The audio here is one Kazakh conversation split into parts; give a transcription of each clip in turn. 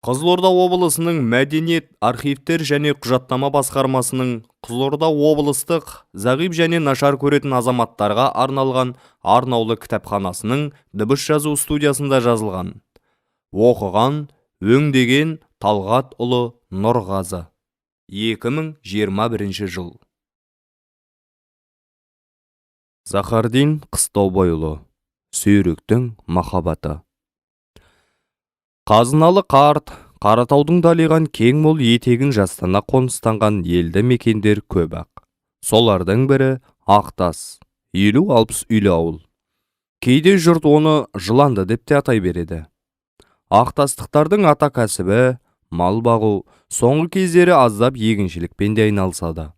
Қызылорда облысының мәдениет, архивтер және құжаттама басқармасының Қызылорда облыстық зағип және нашар көретін азаматтарға арналған арнаулы кітапханасының дыбыс жазу студиясында жазылған. Оқыған, өңдеген Талғатұлы Нұрғазы. 2021 жыл. Захардин Қыстаубайұлы. Сүйріктің махаббаты. Қазыналы қарт, Қаратаудың далиған кең мол етегін жастана қоныстанған елді мекендер көп ақ. Солардың бірі Ақтас, 50-60 үйлі ауыл. Кейде жұрт оны Жыланды деп те атай береді. Ақтастықтардың ата кәсібі мал бағу, соңғы кездері аздап егіншілікпен де айналысады.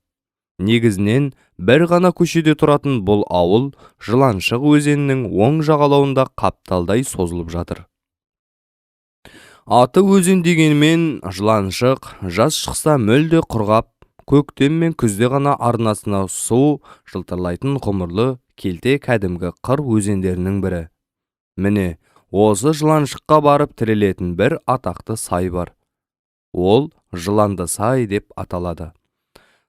Негізінен бір ғана көшеде тұратын бұл ауыл Жыланшық өзенінің оң жағалауында қапталдай созылып жатыр. Аты өзен дегенмен Жыланшық жаз шықса мүлде құрғап, көктем мен күзде ғана арнасына су жылтырлайтын ғұмырлы келте кәдімгі қыр өзендерінің бірі. Міне, осы Жыланшыққа барып тірелетін бір атақты сай бар. Ол Жыланды сай деп аталады.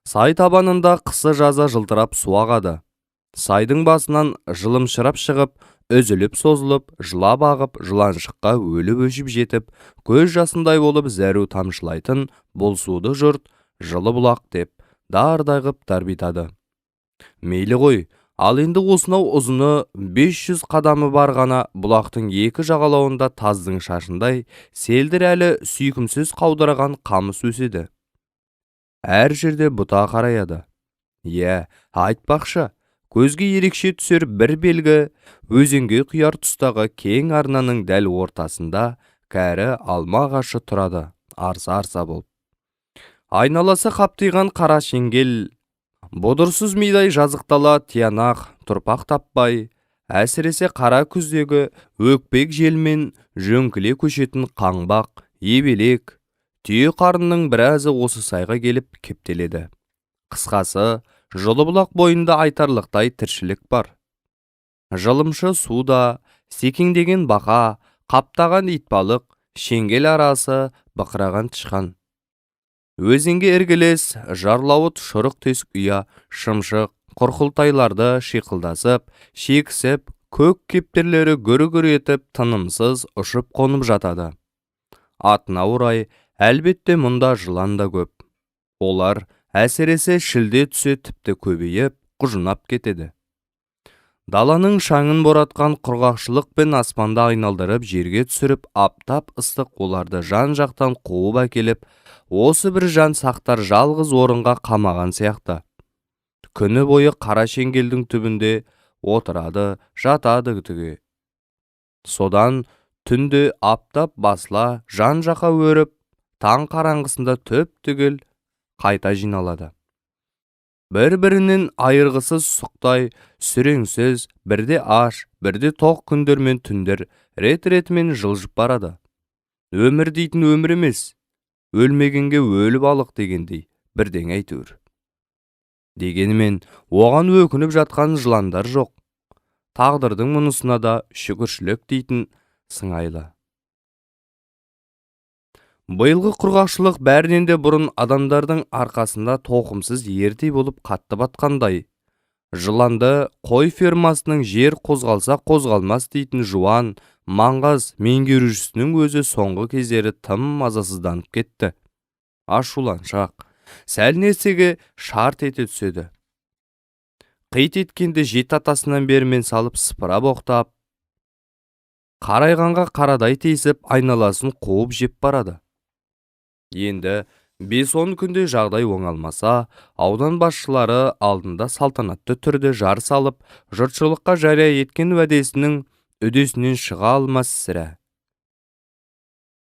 Сай табанында қысы-жазы жылтырап су ағады. Сайдың басынан жылымшырап шығып, үзіліп созылып, жылап ағып, Жыланшыққа өліп-өшіп жетіп, көз жасындай болып зәру тамшылайтын бұл суды жұрт жылы бұлақ деп дардай ғып тарбитады. Мейлі ғой, ал енді осынау ұзыны 500 қадамы бар ғана бұлақтың екі жағалауында таздың шашындай селдір әлі сүйкімсіз қаудыраған қамыс өседі. Әр жерде бұта қараяды. Айтпақшы, көзге ерекше түсер бір белгі, өзенге құяр тұстағы кең арнаның дәл ортасында кәрі алма ағашы тұрады, арса-арса болып. Айналасы қаптиған қара шеңгел, бұдырсыз мидай жазықтала тиянақ, тұрпақ таппай, әсіресе қара күздегі өкпек желмен жөңкіле көшетін қаңбақ, ебелек, түйе қарынның біразы осы сайға келіп кептеледі. Қысқасы, Жылыбұлақ бойында айтарлықтай тіршілік бар. Жылымшы суда, секеңдеген бақа, қаптаған итбалық, шеңгел арасы бақыраған тышқан. Өзенге іргелес жарлауыт шұрық тесік ұя, шымшық, құрқылтайларды шиқылдасып, шекісіп, көк кептерлері гүр-гүр етіп тынымсыз ұшып қонып жатады. Атына орай, әлбетте мұнда жылан да көп. Олар әсіресе шілде түсе тіпті көбейіп, құжынап кетеді. Даланың шаңын боратқан құрғақшылық пен аспанда айналдырып жерге түсіріп, аптап ыстық оларды жан-жақтан қуып әкеліп, осы бір жан сақтар жалғыз орынға қамаған сияқты. Күні бойы қара шеңгелдің түбінде отырады, жатады түге. Содан түнде аптап басыла, жан-жаққа өріп, таң қараңғысында төп түгел қайта жиналады. Бір-бірінен айырғысыз сұқтай, сүреңсіз, бірде аш, бірде тоқ күндер мен түндер рет-ретімен жылжып барады. Өмір дейтін өмір емес, өлмегенге өлі балық дегендей бірдеңе әйтеуір. Дегенмен, оған өкініп жатқан жыландар жоқ. Тағдырдың мұнысына да шүкіршілік дейтін сыңайлы. Биылғы құрғақшылық бәрінен де бұрын адамдардың арқасында тоқымсыз ердей болып қатты батқандай. Жыланды қой фермасының жер қозғалса қозғалмас дейтін жуан, маңғаз меңгерушісінің өзі соңғы кездері тым мазасызданып кетті. Ашуланшақ, сәл нәрсеге шарт ете түседі. Қит еткенде жеті атасынан бермен салып сыпыра боқтап, қарайғанға қарадай тесіп айналасын қуып жеп барады. Енді 5-10 күнде жағдай оңалмаса, аудан басшылары алдында салтанатты түрде жар салып, жұртшылыққа жария еткен уәдесінің үдесінен шыға алмас сірә.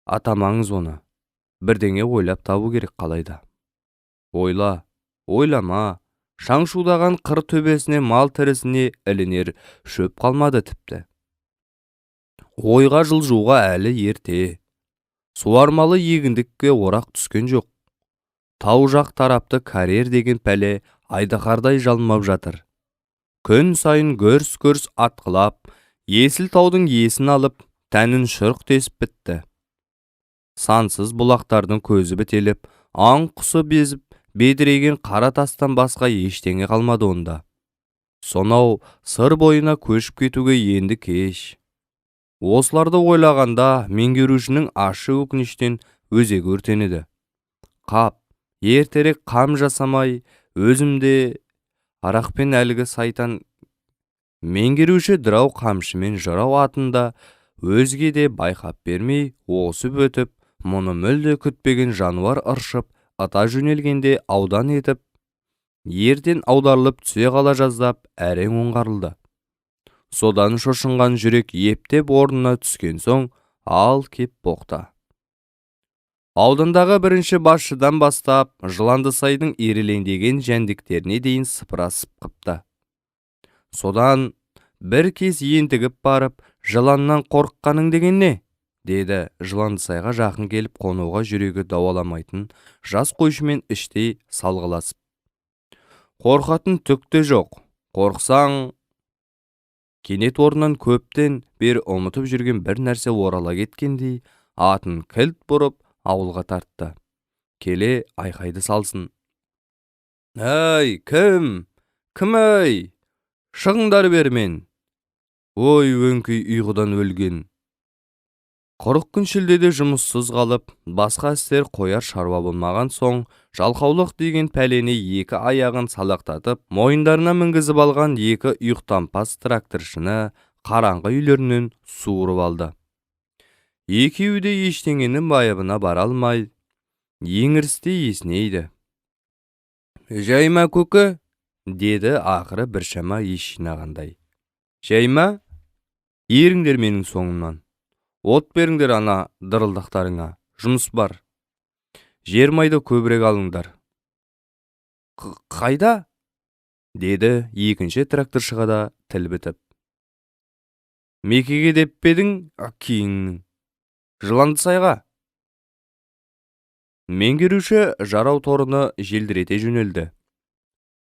Атамаңыз оны, бірдеңе ойлап табу керек қалайда. Ойлама, шаң-шудаған қыр төбесіне мал тірісіне ілінер шөп қалмады тіпті. Ойға жылжуға әлі ерте. Суармалы егіндікке орақ түскен жоқ. Тау жақ тарапты карьер деген пәле айдаһардай жалмап жатыр. Күн сайын гөрс-гөрс атқылап, есіл таудың есін алып, тәнін шұрқ тесіп бітті. сансыз бұлақтардың көзі бітеліп, аң құсы безіп, бедірейген қара тастан басқа ештеңе қалмады онда. Сонау сыр бойына көшіп кетуге енді кеш. Осыларды ойлағанда меңгерушінің ашы өкініштен өзегі өртенеді. Қап, ертерек қам жасамай, өзімде арақпен әлгі сайтан. Меңгеруші дырау қамшымен жырау атында өзге де байқап бермей осып өтіп, мұны мүлде күтпеген жануар ыршып, ата жөнелгенде аудан етіп, ертен аударылып түсе қала жаздап, әрең оңғарылды. Содан шошынған жүрек ептеп орнына түскен соң, ал кеп боқта. Аудандағы бірінші басшыдан бастап, Жыландысайдың ирелеңдеген жәндіктеріне дейін сыпырасып қыпты. Содан бір кез ентігіп барып, жыланнан қорыққаның деген не? Деді Жыландысайға жақын келіп қонуға жүрегі дауаламайтын жас қойшымен іштей салғыласып. Қорқатын түкте жоқ, қорқсаң. Кенет орнынан көптен бері ұмытып жүрген бір нәрсе орала кеткендей, атын кілт бұрып ауылға тартты. Келе айқайды салсын. Әй, кім? Кім әй? Шығыңдар бермен. Ой, өңкей ұйқыдан өлген. 40 күн шілдеде жұмыссыз қалып, басқа істер қояр шаруа болмаған соң, жалқаулық деген пәлені екі аяғын салақтатып, мойындарына мінгізіп алған екі ұйықтампаз тракторшыны қараңғы үйлерінен суырып алды. Екеуі де ештеңенің байыбына бара алмай, еңірісте есінейді. Жайма көкі, деді ақыры біршама ес жинағандай. Жайма, еріңдер менің соңымнан. От беріңдер ана дырылдақтарыңа, жұмыс бар. Жермайды көбірек алыңдар. Қайда? Деді екінші тракторшыға да тіл бітіп. Мекеге деп педің, кейіңнің. Жыландысайға. Меңгеруші жарау торыны желдірете жөнелді.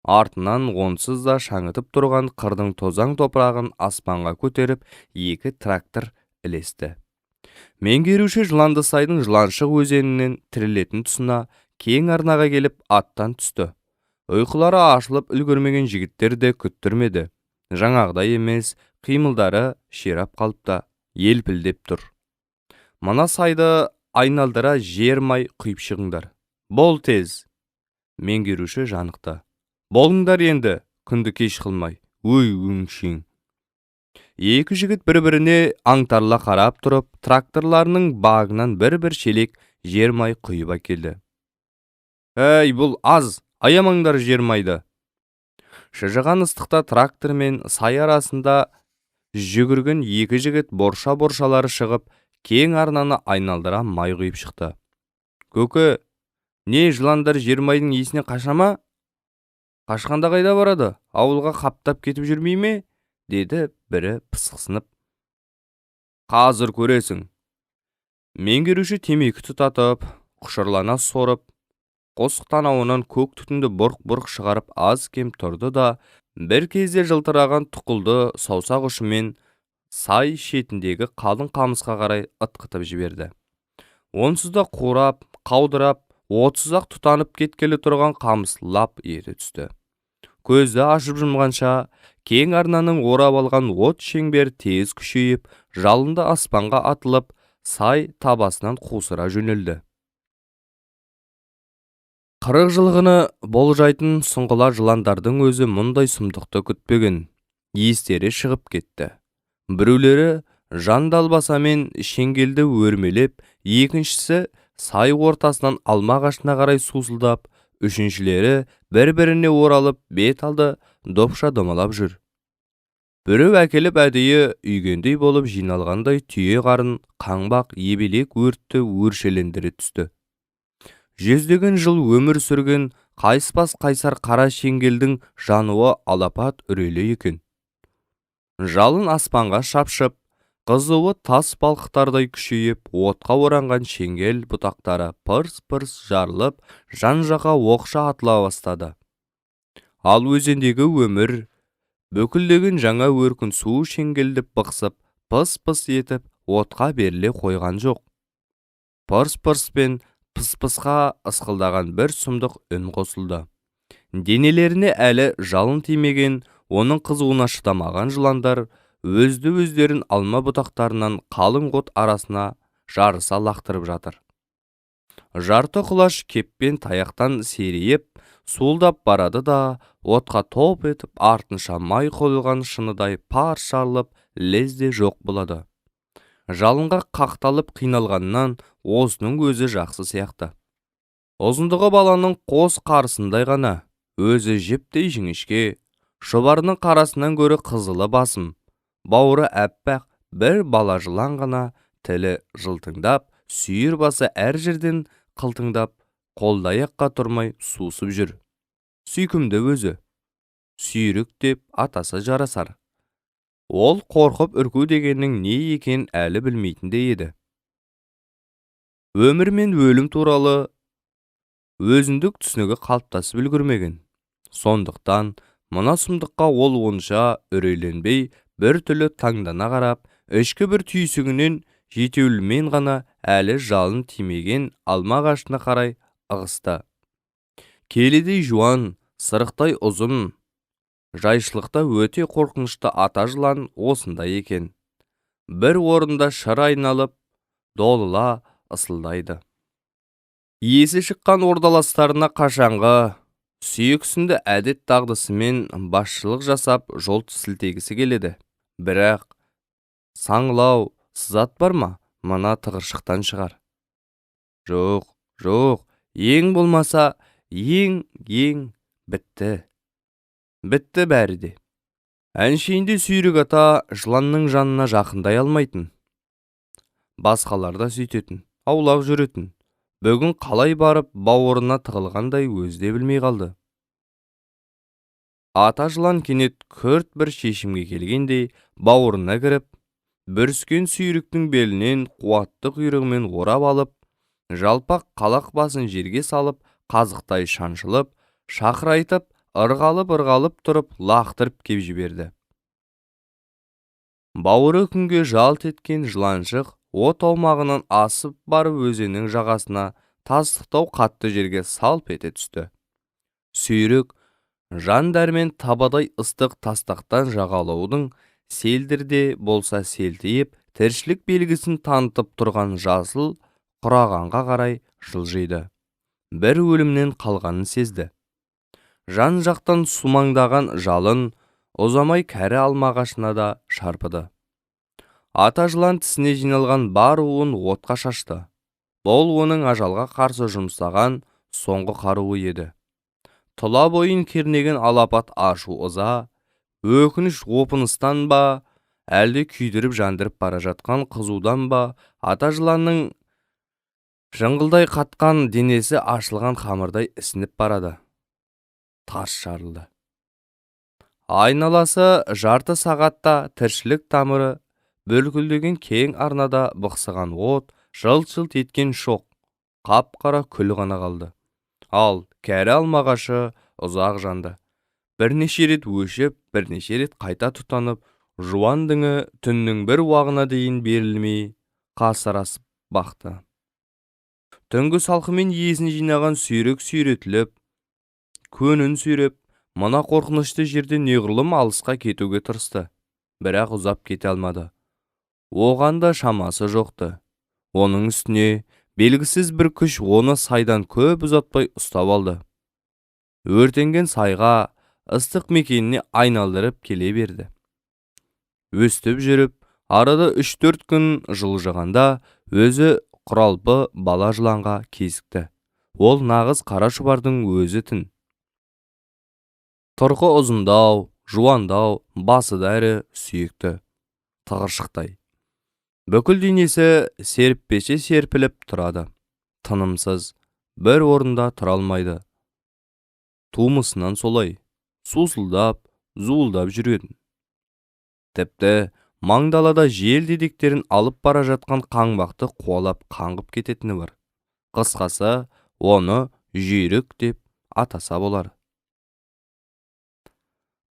Артынан онсыз да шаңытып тұрған қырдың тозаң топырағын аспанға көтеріп, екі трактор ілесті. Меңгеруші Жыландысайдың Жыланшық өзенінен тірілетін тұсына кең арнаға келіп аттан түсті. Ұйқылары ашылып үлгермеген жігіттер де күттірмеді. Жаңағыдай емес, қимылдары ширап қалыпта, елпілдеп тұр. Мана сайды айналдыра жермай құйып шығыңдар. Бол тез. Меңгеруші жанықты. Болыңдар енді, күнді кеш қылмай. Өй, өңшең. Екі жігіт бір-біріне аңтарла қарап тұрып, тракторларының багынан бір-бір шелек жермай құйып әкелді. Әй, бұл аз, аямаңдар жермайды. Шыжыған ыстықта трактор мен сай арасында жүгірген екі жігіт борша-боршалары шығып, кең арнаны айналдыра май құйып шықты. Көкі, не жыландар жермайдың есіне қашама? Қашқанда қайда барады? Ауылға қаптап кетіп жүрмей ме? Деді бірі пысықсынып. Қазір көресің. Меңгеруші темекі тұтатып, құшырлана сорып, қос танауынан көк түтінді бұрқ-бұрқ шығарып аз кем тұрды да, бір кезде жылтыраған тұқылды саусақ ұшымен сай шетіндегі қалың қамысқа қарай ытқытып жіберді. Онсыз да қурап, қаудырап, отсыз-ақ тұтанып кеткелі тұрған қамыс лап ете түсті. Көзді ашып жұмғанша, кең арнаның орап алған от шеңбер тез күшейіп, жалынды аспанға атылып, сай табасынан қусыра жөнелді. 40 жылғыны болжайтын сұңғыла жыландардың өзі мұндай сұмдықты күтпеген. Естері шығып кетті. Біреулері жандалбасамен шеңгелді өрмелеп, екіншісі сай ортасынан алма ағашына қарай сусылдап, үшіншілері бір-біріне оралып бет алды допша домалап жүр. Біреу әкеліп әдейі үйгендей болып жиналғандай түйе қарын қаңбақ ебелек өртті өршелендіре түсті. Жүздеген жыл өмір сүрген қайыспас қайсар қара шеңгелдің жануы алапат үрейлі екен. Жалын аспанға шапшып, қызуы тас балқықтардай күшейіп, отқа оранған шеңгел бұтақтары пырс-пырс жарылып, жан-жаққа оқша атыла бастады. Ал өзендегі өмір, бүкілдеген жаңа өркін су шеңгелді бықсып, пыс-пыс етіп, отқа беріле қойған жоқ. пырс-пырс пен пыс-пысқа ысқылдаған бір сұмдық үн қосылды. Денелеріне әлі жалын тимеген, оның қызуына шыдамаған жыландар өзді-өздерін алма бұтақтарынан қалың от арасына жарыса лақтырып жатыр. Жарты құлаш кеппен таяқтан серейіп, суылдап барады да, отқа топ етіп артынша май қойылған шыныдай парш жарылып, лезде жоқ болады. Жалынға қақталып қиналғаннан осының өзі жақсы сияқты. Ұзындығы баланың қос қарысындай ғана, өзі жіптей жіңішке, шұбарының қарасынан гөрі қызылы басым, бауыры әппақ бір бала жылан ғана, тілі жылтыңдап, сүйір басы әр жерден қылтыңдап, қолдаяққа тұрмай сусып жүр. Сүйкімді өзі, сүйрік деп атасы жарасар. Ол қорқып үрку дегеннің не екенін әлі білмейтіндей еді. Өмір мен өлім туралы өзіндік түсінігі қалыптасып үлгермеген. Сондықтан мына сұмдыққа ол онша үрейленбей, бір түрлі таңдана қарап, ішкі бір түйсігінен жетеулімен ғана әлі жалын тимеген алма ағашына қарай ығысты. Келедей жуан, сырықтай ұзын, жайшылықта өте қорқынышты ата жылан осында екен. Бір орында шыр айналып, долыла ысылдайды. Есі шыққан ордаластарына қашанғы сүйексінді әдет дағдысымен басшылық жасап жол сілтегісі келеді. Бірақ саңлау сызат бар ма, мына тығыршықтан шығар. Жоқ, ең болмаса, ең, бітті бәрі де. Әншейінде сүйрік ата жыланның жанына жақындай алмайтын. Басқалар да сөйтетін, аулақ жүретін. Бүгін қалай барып бауырына тығылғандай өзде білмей қалды. Ата жылан кенет күрт бір шешімге келгендей бауырына кіріп, бүріскен сүйріктің белінен қуатты құйрығымен орап алып, жалпақ қалақ басын жерге салып, қазықтай шаншылып, шақырайтып, ырғалып тұрып, лақтырып кеп жіберді. Бауыры күнге жалт еткен жыланшық от аумағынан асып барып өзеннің жағасына тастықтау қатты жерге салп ете түсті. Сүйрік жан дәрмен табадай ыстық тастақтан жағалаудың селдірде болса селтиіп, тіршілік белгісін танытып тұрған жасыл құрағанға қарай жылжиды. Бір өлімнен қалғанын сезді. Жан жақтан сумаңдаған жалын ұзамай кәрі алма ағашына да шарпыды. Ата жылан тісіне жиналған бар уын отқа шашты. Бұл оның ажалға қарсы жұмсаған соңғы қаруы еді. Тұла бойын кернеген алапат ашу ыза, өкініш опыныстан ба, әлде күйдіріп жандырып бара жатқан қызудан ба, ата жыланның жыңғылдай қатқан денесі ашылған қамырдай ісініп барады. Тарс жарылды. Айналасы жарты сағатта тіршілік тамыры бүлкілдеген кең арнада бықсыған от, жылт-жылт еткен шоқ, қап-қара күл ғана қалды. Ал кәрі алма ағашы ұзақ жанды. Бірнеше рет өшіп, бірнеше рет қайта тұтанып, жуан діңі түннің бір уағына дейін берілмей қасарасып бақты. Түнгі салқымен есін жинаған сүйрік сүйретіліп, көнін сүйреп, мына қорқынышты жерде неғұрлым алысқа кетуге тырысты. Бірақ ұзап кете алмады. Оған да шамасы жоқты. Оның үстіне белгісіз бір күш оны сайдан көп ұзатпай ұстап алды. Өртенген сайға, ыстық мекеніне айналдырып келе берді. Өстіп жүріп, арада 3-4 күн жылжығанда өзі құралпы бала жыланға кезікті. Ол нағыз қара шұбардың өзі тін. Тұрқы ұзындау, жуандау, басы дәрі, сүйекті, тығыршықтай. Бүкіл денесі серіппеше серпіліп тұрады. Тынымсыз, бір орында тұра алмайды. Тумысынан солай, сусылдап, зуылдап жүретін. Тіпті маңдалада жел дедектерін алып бара жатқан қаңбақты қуалап қаңғып кететіні бар. Қысқасы, оны жүйрік деп атаса болар.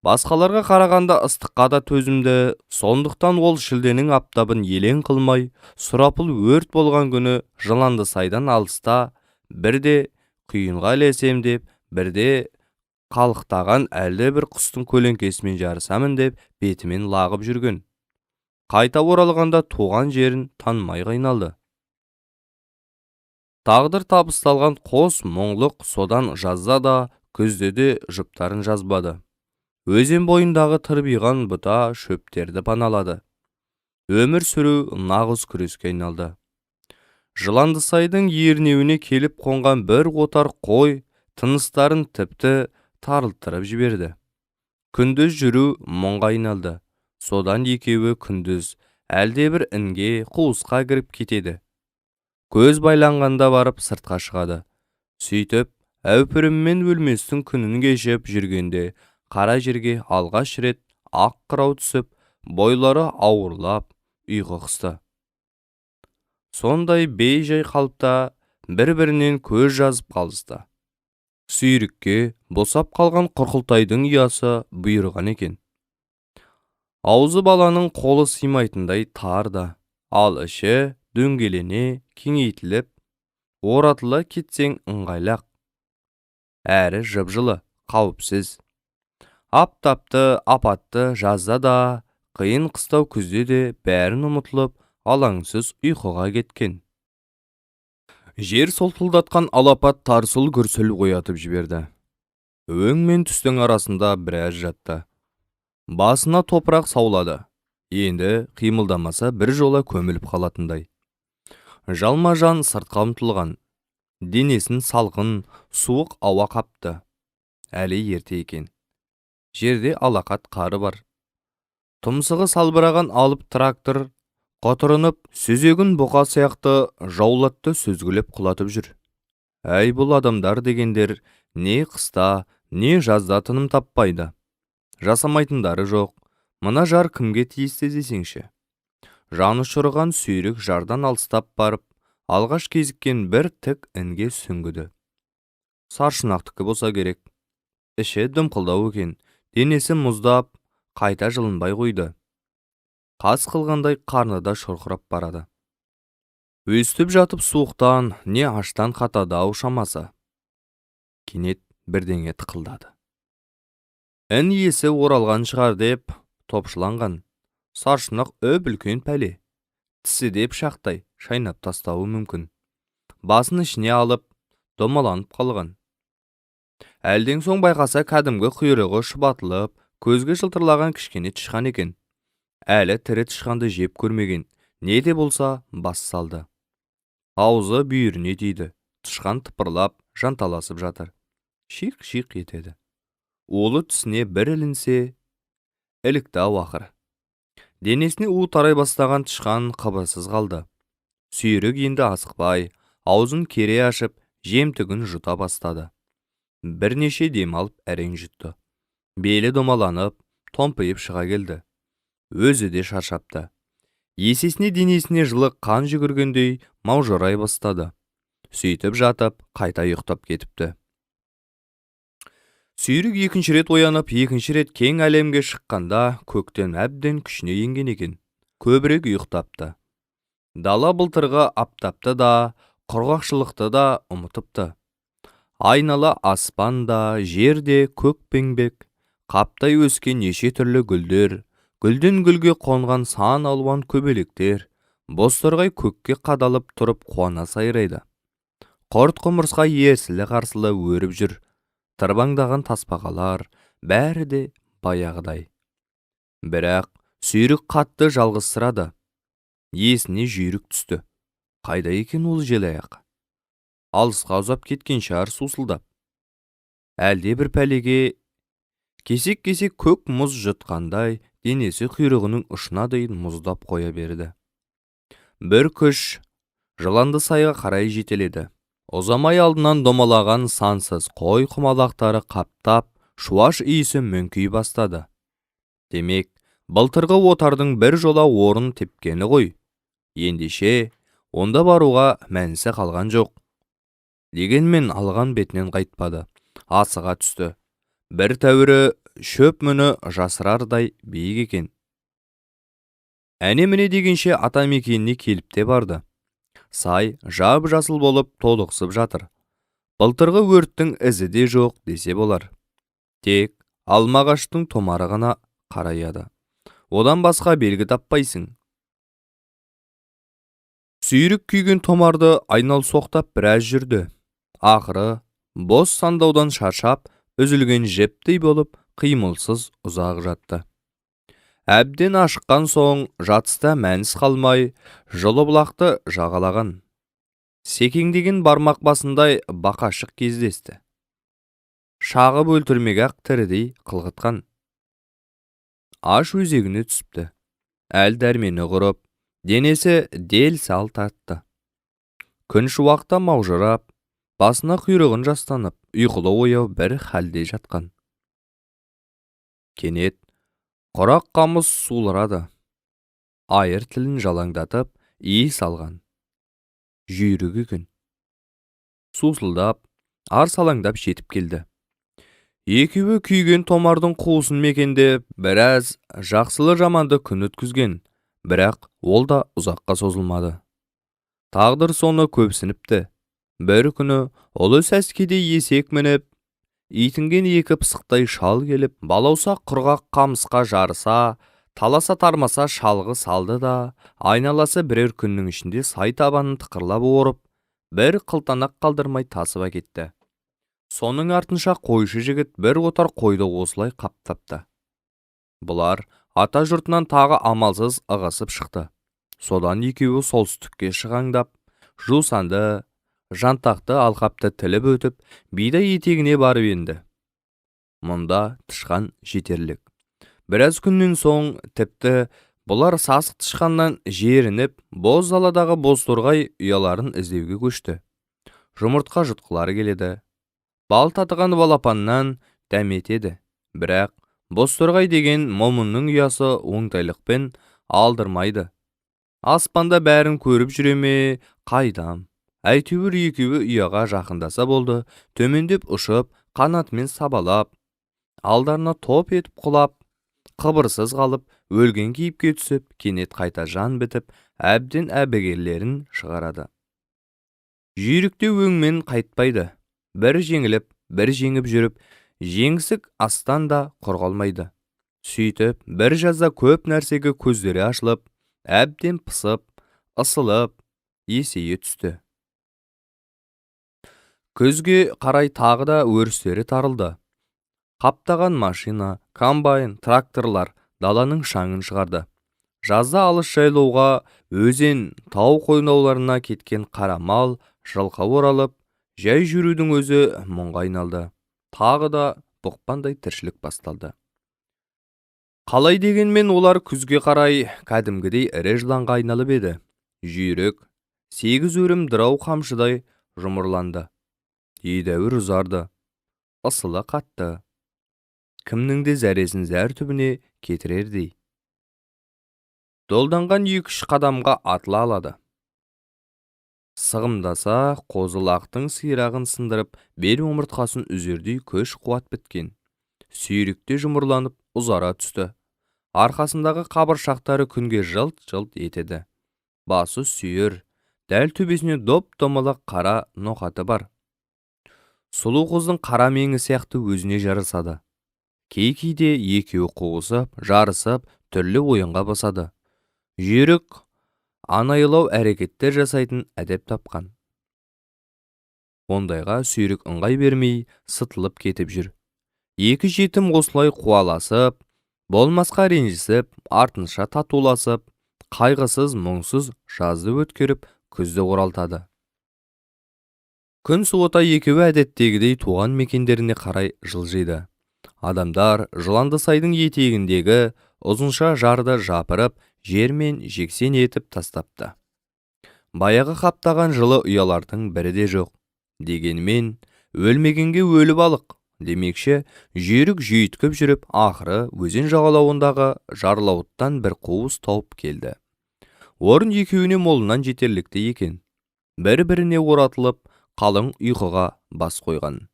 Басқаларға қарағанда ыстыққа да төзімді, сондықтан ол шілденің аптабын елең қылмай, сұрапыл өрт болған күні Жыландысайдан алыста, бірде құйынға ілесем деп, бірде қалықтаған әлде бір құстың көлеңкесімен жарысамын деп бетімен лағып жүрген. Қайта оралғанда туған жерін танымай қайналды. Тағдыр табысталған қос мұңлық содан жазда да, күзде де жұптарын жазбады. Өзен бойындағы тырбиған бұта шөптерді паналады. Өмір сүру нағыз күреске айналды. Жыландысайдың ернеуіне келіп қонған бір отар қой тыныстарын тіпті тарылтырып жіберді. Күндіз жүру мұңға айналды. Содан екеуі күндіз әлде бір інге қуысқа кіріп кетеді. Көз байланғанда барып сыртқа шығады. Сөйтіп, әупіріммен өлместің күнін кешіп жүргенде қара жерге алғаш рет ақ қырау түсіп, бойлары ауырлап, ұйқы қысты. Сондай бей-жай қалыпта бір-бірінен көз жазып қалысты. Сүйрікке босап қалған құрқылтайдың ұясы бұйырған екен. Аузы баланың қолы сыймайтындай тарда, ал іші дөңгелене кеңейтіліп, оратыла кетсең ыңғайлақ. Әрі жып-жылы, қауіпсіз. Аптапты, апатты жазда да, қиын қыстау күзде де бәрін ұмытылып, алаңсыз ұйқыға кеткен. Жер солтылдатқан алапат тарсыл гүрсіл оятып жіберді. Өң мен түстің арасында біраз жатты. Басына топырақ саулады. Енді қимылдамаса бір жола көміліп қалатындай. Жалма-жан сыртқа ұмтылған. Денесін салқын, суық ауа қапты. Әлі ерте екен. Жерде алақат қары бар. Тұмсығы салбыраған алып трактор қотырынып, сүзегін бұқа сияқты жаулатты сүзгілеп құлатып жүр. Әй, бұл адамдар дегендер не қыста, не жазда тыным таппайды. Жасамайтындары жоқ. Мына жар кімге тиісті десеңші. Жаны ұшырған сүйрік жардан алыстап барып, алғаш кезіккен бір тік інге сүңгіді. Саршынақтікі болса керек. Іші дымқылдау екен. Денесі мұздап, қайта жылынбай қойды. Қас қылғандай қарны да шұрқырап барады. Өстіп жатып суықтан, не аштан қатады ау шамасы. Кенет бірдеңе тықылдады. Ін иесі оралған шығар деп топшыланған. Саршынақ үлкен пәле. Тісі деп шақтай шайнап тастауы мүмкін. Басын ішіне алып, домаланып қалған. Әлден соң байқаса кәдімгі құйрығы шұбатылып, көзге жылтырлаған кішкене тышқан екен. Әлі тірі тышқанды жеп көрмеген, не де болса бас салды. Аузы бүйіріне тиді. Тышқан тыпырлап, жанталасып жатыр. Шиқ-шиқ етеді. Олы тісіне бір ілінсе, ілікті ау ақыр. Денесіне у тарай бастаған тышқан қыбырсыз қалды. Сүйрік енді асықпай, аузын кере ашып, жемтігін жұта бастады. Бірнеше дем алып әрең жұтты. Белі домаланып, томпиып шыға келді. Өзі де шаршапты. Есесіне денесіне жылы қан жүгіргендей маужырай бастады. Сөйтіп жатып, қайта ұйықтап кетіпті. Сүйрік екінші рет оянып, екінші рет кең әлемге шыққанда көктен әбден күшіне енген екен. Көбірек ұйықтапты. Дала былтырғы аптапты да, құрғақшылықты да ұмытыпты. Айнала аспанда, жерде көкпеңбек, қаптай өскен неше түрлі гүлдер, гүлден гүлге қонған сан алуан көбелектер, бозторғай көкке қадалып тұрып қуана сайрайды. Құрт құмырсқа ерсілі қарсылы өріп жүр. Тырбаңдаған тасбақалар, бәрі де баяғыдай. Бірақ сүйрік қатты жалғызсырады. Есіне жүйрік түсті. Қайда екен ол желаяқ? Алысқа ұзап кеткен шығар сусылдап. Әлде бір пәлеге кесек-кесек көк мұз жұтқандай денесі құйрығының ұшына дейін мұздап қоя берді. Бір күш Жыландысайға қарай жетеледі. Ұзамай алдынан домалаған сансыз қой құмалақтары қаптап, шуаш иісі мөңкей бастады. Демек, былтырғы отардың бір жола орын тепкені ғой. Ендеше, онда баруға мәнісі қалған жоқ. Дегенмен алған бетінен қайтпады. Асыға түсті. Бір тәуірі шөп мұны жасырардай биік екен. Әне міне дегенше ата мекеніне келіп те барды. Сай жап жасыл болып толықсып жатыр. Былтырғы өрттің ізі де жоқ десе болар. Тек алмағаштың томары ғана қараяды. Одан басқа белгі таппайсың. Сүйрік күйген томарды айнал соқтап біраз жүрді. Ақыры бос сандаудан шаршап, үзілген жептей болып қимылсыз ұзақ жатты. Әбден ашыққан соң жатыста мәніс қалмай, жылы бұлақты жағалаған. Секеңдеген бармақ басындай бақашық кездесті. Шағып өлтірмек ақ тірідей қылғытқан. Аш өзегіне түсіпті. Әл дәрмені құрып, денесі дел сал тартты. Күн шуақта маужырап, басына құйрығын жастанып, ұйқылы ояу бір халде жатқан. Кенет құрақ қамыс сулырады. Айыр тілін жалаңдатып, иіс алған. Жүйрігі күн. Сусылдап, арсалаңдап жетіп келді. Екеуі күйген томардың қуысын мекенде біраз жақсылы жаманды күн өткізген, бірақ ол да ұзаққа созылмады. Тағдыр соны көпсініпті. Бір күні ұлы сәскеде есек мініп, итінген екі пысықтай шал келіп, балауса құрғақ қамысқа жарыса, таласа тармаса шалғы салды да, айналасы бірер күннің ішінде сай табанын тықырлап орып, бір қылтанақ қалдырмай тасып әкетті. Соның артынша қойшы жігіт бір отар қойды осылай қаптапты. Бұлар ата жұртынан тағы амалсыз ығысып шықты. Содан екеуі солтүстікке шығаңдап, жусанды, жантақты алқапты тіліп өтіп, бидай етегіне барып енді. Мұнда тышқан жетерлік. Біраз күннен соң тіпті бұлар сасық тышқаннан жерініп, боз даладағы бозторғай ұяларын іздеуге көшті. Жұмыртқа жұтқылары келеді. Бал татыған балапаннан дәметеді. Бірақ бозторғай деген момынның ұясы оңтайлықпен алдырмайды. Аспанда бәрін көріп жүреме, қайдам. Әйтеуір екеуі ұяға жақындаса болды, төмендеп ұшып, қанатымен сабалап, алдарына топ етіп құлап, қыбырсыз қалып, өлген кейіпке түсіп, кенет қайта жан бітіп, әбден әбігерлерін шығарады. Жүйрікте өңмен қайтпайды. Бір жеңіліп, бір жеңіп жүріп, жеңсік астан да қорғалмайды. Сөйтіп, бір жазда көп нәрсеге көздері ашылып, әбден пысып, ысылып, есейе түсті. Көзге қарай тағы да өрістері тарылды. Қаптаған машина, комбайн, тракторлар даланың шаңын шығарды. Жазда алыс жайлауға, өзен, тау қойнауларына кеткен қара мал, жылқы оралып, жай жүрудің өзі мұңға айналды. Тағы да бұқпандай тіршілік басталды. Қалай дегенмен олар күзге қарай кәдімгідей ірі жыланға айналып еді. Жүйрік, 8 өрім дырау қамшыдай жұмырланды. Едәуір ұзарды. Ысылы қатты. Кімнің де зәресін зәр түбіне кетірердей. Долданған 2-3 қадамға атыла алады. Сығымдаса, қозылақтың сирағын сындырып, бел омыртқасын үзердей көш қуат біткен. Сүйрікте жұмырланып, ұзара түсті. Арқасындағы қабыршақтары күнге жылт-жылт етеді. Басы сүйір, дәл төбесіне доп-домалақ қара ноқаты бар. Сұлу қыздың қара меңі сияқты өзіне жарысады. Кей-кейде екеуі қуысып, жарысып, түрлі ойынға басады. Жүйрік анайылау әрекеттер жасайтын әдеп тапқан. Ондайға сүйрік ыңғай бермей, сытылып кетіп жүр. Екі жетім осылай қуаласып, болмасқа ренжісіп, артынша татуласып, қайғысыз, мұңсыз жазды өткеріп, күзді оралтады. Күн суыта екеуі әдеттегідей туған мекендеріне қарай жылжиды. Адамдар жыланды сайдың етегіндегі ұзынша жарды жапырып, жермен жексен етіп тастапты. Баяғы қаптаған жылы ұялардың бірі де жоқ. Дегенмен, өлмегенге өлі балық. Демекші, жүйрік жүйіткіп жүріп, ақыры өзен жағалауындағы жарлауыттан бір қуыс тауып келді. Орын екеуіне молынан жетерлікті екен. Бір-біріне оратылып, қалың ұйқыға бас қойған.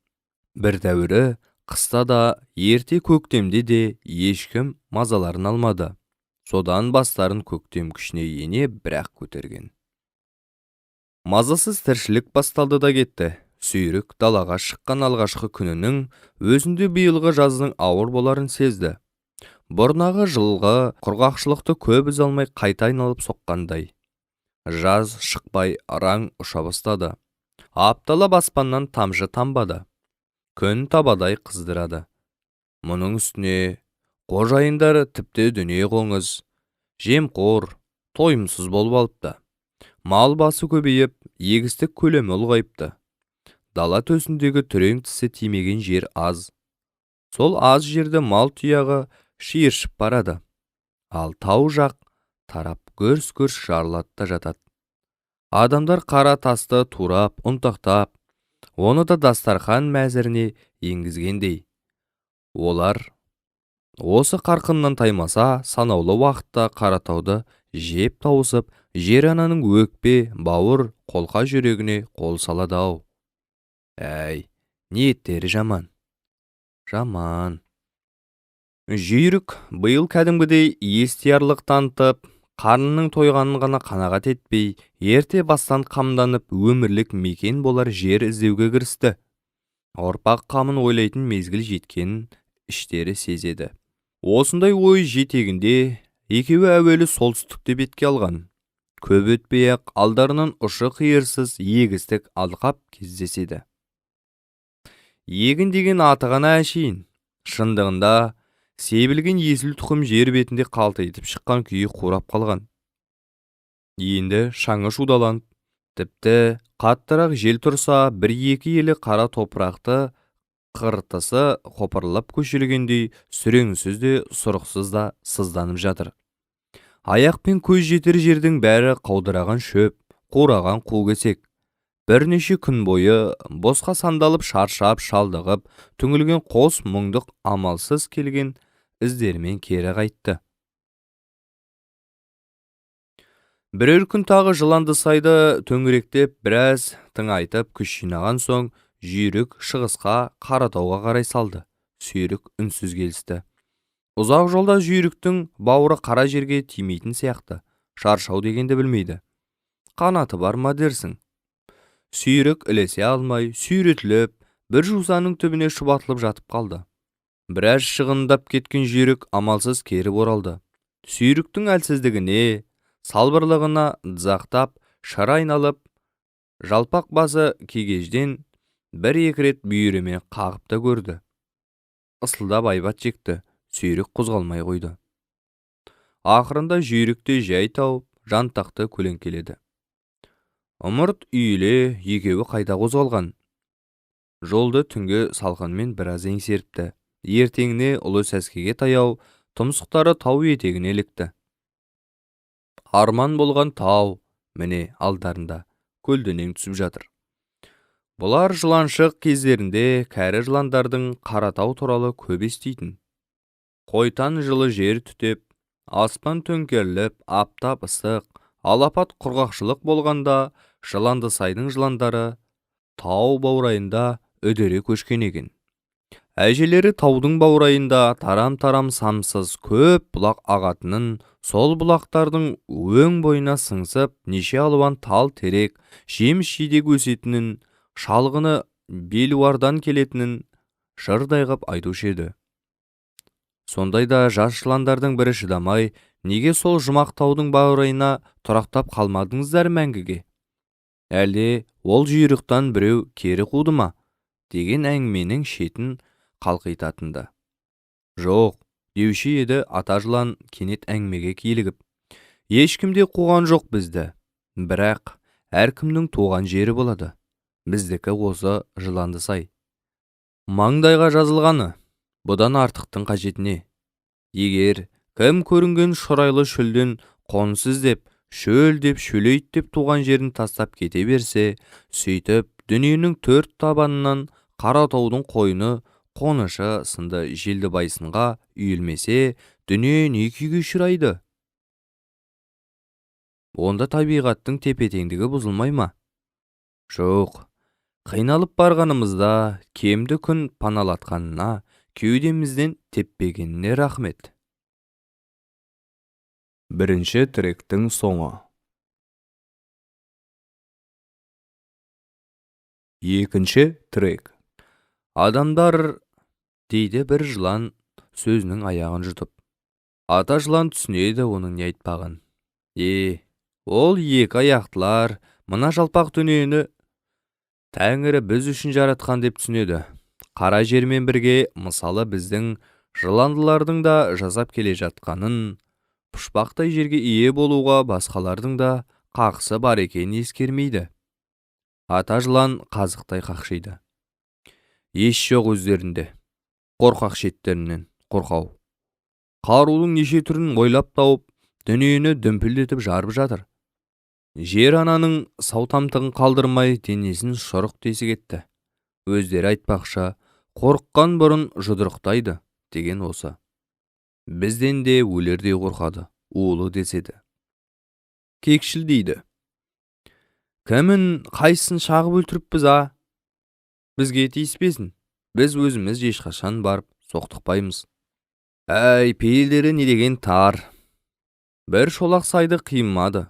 Бір дәуірі Қыста да, ерте көктемде де ешкім мазаларын алмады. Содан бастарын көктем күшіне ене бірақ көтерген. Мазасыз тіршілік басталды да кетті. Сүйрік далаға шыққан алғашқы күнінің өзінде биылғы жаздың ауыр боларын сезді. Бұрнағы жылғы құрғақшылықты көп үзе алмай қайта айналып соққандай. Жаз шықпай араң ұша бастады. Апталап аспаннан тамшы тамбады. Күн табадай қыздырады. Мұның үстіне қожайындар тіпті дүние қоңыз, жемқор, тойымсыз болып алыпты. Мал басы көбейіп, егістік көлемі ұлғайыпты. Дала төсіндегі түрең тісі тимеген жер аз. Сол аз жерді мал тұяғы шиыршып барады. Ал тау жақ тарап көрс-көрс жарылатта жатады. Адамдар қара тасты турап, ұнтақтап, оны да дастархан мәзіріне енгізгендей. Олар осы қарқыннан таймаса, санаулы уақытта Қаратауды жеп тауысып, жер ананың өкпе, бауыр, қолқа жүрегіне қол салады-ау. Әй, ниеттері жаман. Жаман. Жүйрік биыл кәдімгідей естиярлық танытып, қарнының тойғанын ғана қанағат етпей, ерте бастан қамданып өмірлік мекен болар жер іздеуге кірісті. Ұрпақ қамын ойлайтын мезгіл жеткенін іштері сезеді. Осындай ой жетегінде екеуі әуелі солтүстікте бетке алған. Көп өтпей-ақ алдарынан ұшы қиырсыз егістік алқап кездеседі. Егін деген аты ғана әшейін. Шындығында себілген есіл тұқым жер бетінде қалтайтып шыққан күйі қурап қалған. Енді шаңы шудаланып, тіпті қаттырақ жел тұрса, бір-екі елі қара топырақты қыртысы қопырылып көшіргендей сүреңсіз де сұрықсыз да сызданып жатыр. Аяқпен көз жетер жердің бәрі қаудыраған шөп, қураған қу-кесек. Бірнеше күн бойы босқа сандалып шаршап шалдығып, түңілген қос мұңдық амалсыз келген іздермен кері қайтты. Бірер күн тағы Жыландысайды төңіректеп біраз тыңайтып күш жинаған соң, Жүйрік шығысқа Қаратауға қарай салды. Сүйрік үнсіз келісті. Ұзақ жолда Жүйріктің бауыры қара жерге тимейтін сияқты. Шаршау дегенді білмейді. Қанаты бар ма дерсің? Сүйрік ілесе алмай, сүйретіліп, бір жусаның түбіне шұбатылып жатып қалды. Біраз шығындап кеткен Жүйрік амалсыз кері оралды. Сүйріктің әлсіздігіне, салбырлығына дзақтап, шара айналып, жалпақ басы кегежден бір-екі рет бүйірімен қағып та көрді. Ысылдап айбат жекті, Сүйрік қозғалмай қойды. Ақырында Жүйрікте жай тауып, жантақты көлеңкеледі. Ымырт үйіле екеуі қайта қозғалған. Жолды түнгі салқынмен біраз еңсеріпті. Ертеңіне ұлы сәскеге таяу, тұмсықтары тау етегіне ілікті. Арман болған тау, міне алдарында, көлденең түсіп жатыр. Бұлар жыланшық кездерінде кәрі жыландардың Қаратау туралы көп естейтін. Қойтан жылы жер түтеп, аспан төңкеріліп, аптап ыстық, алапат құрғақшылық болғанда, Жыландысайдың жыландары тау баурайында үдере көшкен екен. Әжелері таудың баурайында тарам-тарам самсыз көп бұлақ ағатынын, сол бұлақтардың өң бойына сыңсып, неше алуан тал терек, жеміс-жидек өсетінін, шалғыны белуардан келетінін жырдай ғып айтушы еді. Сондайда жас жыландардың бірі шыдамай, неге сол жұмақ таудың баурайына тұрақтап қалмадыңыздар мәңгіге? Әлде ол Жүйріктен біреу кері қуды ма? Деген әңгіменің шетін қалқитатынды. Жоқ, деуші еді ата жылан кенет әңгімеге килігіп. Ешкімде қуған жоқ бізді. Бірақ әркімнің туған жері болады. Біздікі осы Жыландысай. Маңдайға жазылғаны, бұдан артықтың қажетіне. Егер кім көрінген шұрайлы шөлден қонсыз деп, шөл деп, шөлейт деп туған жерін тастап кете берсе, сөйтіп дүниенің төрт табанынан Қаратаудың қойны, қонышы сынды желді байсынға үйілмесе, дүние не күйге ұшырайды? Онда табиғаттың тепе-теңдігі бұзылмай ма? Жоқ, Қиналып барғанымызда кемді күн паналатқанына, кеудемізден теппегеніне рахмет. Бірінші тректің соңы. Екінші трек. Адамдар дейді бір жылан сөзінің аяғын жұтып. Ата жылан түсінеді оның не айтпағын. Ол екі аяқтылар мына жалпақ дүниені Тәңірі біз үшін жаратқан деп түсінеді. Қара жермен бірге мысалы біздің жыландылардың да жасап келе жатқанын, пұшпақтай жерге ие болуға басқалардың да қақысы бар екенін ескермейді. Ата жылан қазықтай қақшиды. Еш жоқ өздерінде. Қорқақ шеттерінен қорқау. Қарудың неше түрін ойлап тауып, дүниені дүмпілдетіп жарып жатыр. Жер ананың сау тамтығын қалдырмай денесін шұрық тесік етті. Өздері айтпақша, қорыққан бұрын жұдырықтайды деген осы. Бізден де өлердей қорқады, улы деседі. Кекшіл дейді. Кімін қайсын шағып өлтіріппіз, Бізге тиіспесін. Біз өзіміз ешқашан барып соқтықпаймыз. Пейілдері не деген тар. Бір шолақ сайды қимады.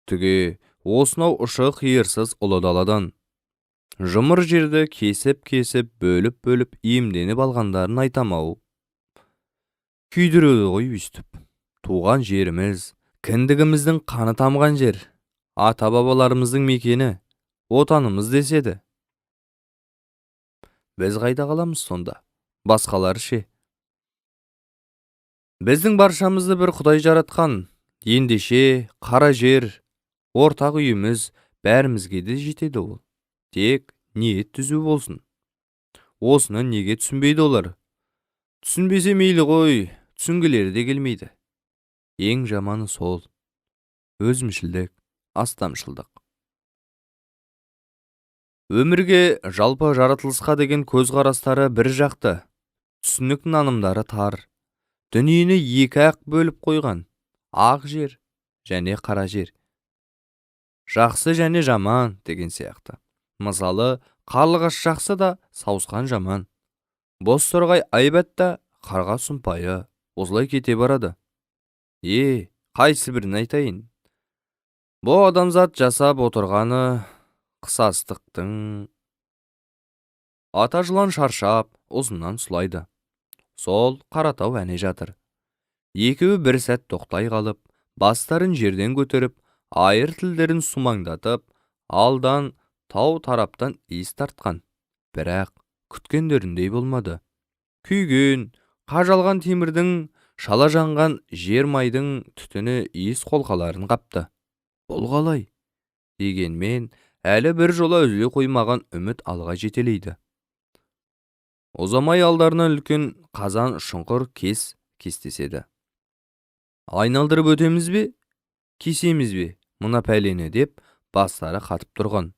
Түге осынау ұшы қиырсыз ұлы даладан. Жұмыр жерді кесіп-кесіп, бөліп-бөліп иемденіп алғандарын айтамау. Күйдіреді ғой өстіп. Туған жеріміз, кіндігіміздің қаны тамған жер. Ата-бабаларымыздың мекені, отанымыз деседі. Біз қайда қаламыз сонда? Басқалары ше? Біздің баршамызды бір Құдай жаратқан. Ендеше қара жер, ортақ үйіміз, бәрімізге де жетеді ол. Тек ниет түзу болсын. Осыны неге түсінбейді олар? Түсінбесе мейлі ғой, түсінгілері де келмейді. Ең жаманы сол. Өзімшілдік, астамшылдық. Өмірге жалпы жаратылысқа деген көзқарастары бір жақты. Түсінік нанымдары тар. Дүниені екі ақ бөліп қойған. Ақ жер және қара жер. Жақсы және жаман деген сияқты. Мысалы, қарлығаш жақсы да сауысқан жаман. Бос торғай айбат та қарға сұмпайы. Осылай кете барады. Қайсы бірін айтайын? Бұл адамзат жасап отырғаны қысастықтың. Ата жылан шаршап, ұзыннан сұлайды. Сол Қаратау әне жатыр. Екеуі бір сәт тоқтай қалып, бастарын жерден көтеріп, айыр тілдерін сумаңдатып, алдан тау тараптан иіс тартқан. Бірақ күткендеріндей болмады. Күйген, қажалған темірдің, шала жанған жер майдың түтіні иіс қолқаларын қапты. Бұл қалай? Дегенмен, әлі бір жола үзіле қоймаған үміт алға жетелейді. Ұзамай алдарынан үлкен қазан шұңқыр кестеседі. Айналдырып өтеміз бе? Кесеміз бе? Мына пәлені деп бастары қатып тұрған.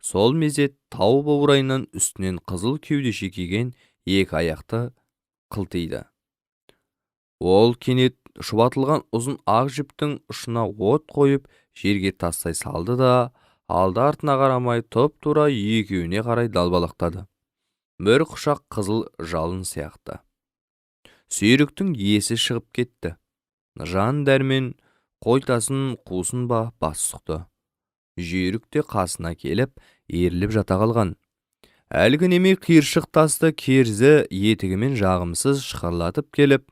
Сол мезет тау баурайынан үстінен қызыл кеудеше киген екі аяқты қылтиды. Ол кенет шұбатылған ұзын ақ жіптің ұшына от қойып жерге тастай салды да, алды артына қарамай тұп-тура екеуіне қарай далбалақтады. Бір құшақ қызыл жалын сияқты. Сүйріктің есі шығып кетті. Жан дәрмен қойтасын қусын ба бас сұқты. Жүйрік те қасына келіп, еріліп жата қалған. Әлгі неме қиыршық тасты керзі етігімен жағымсыз шықырлатып келіп,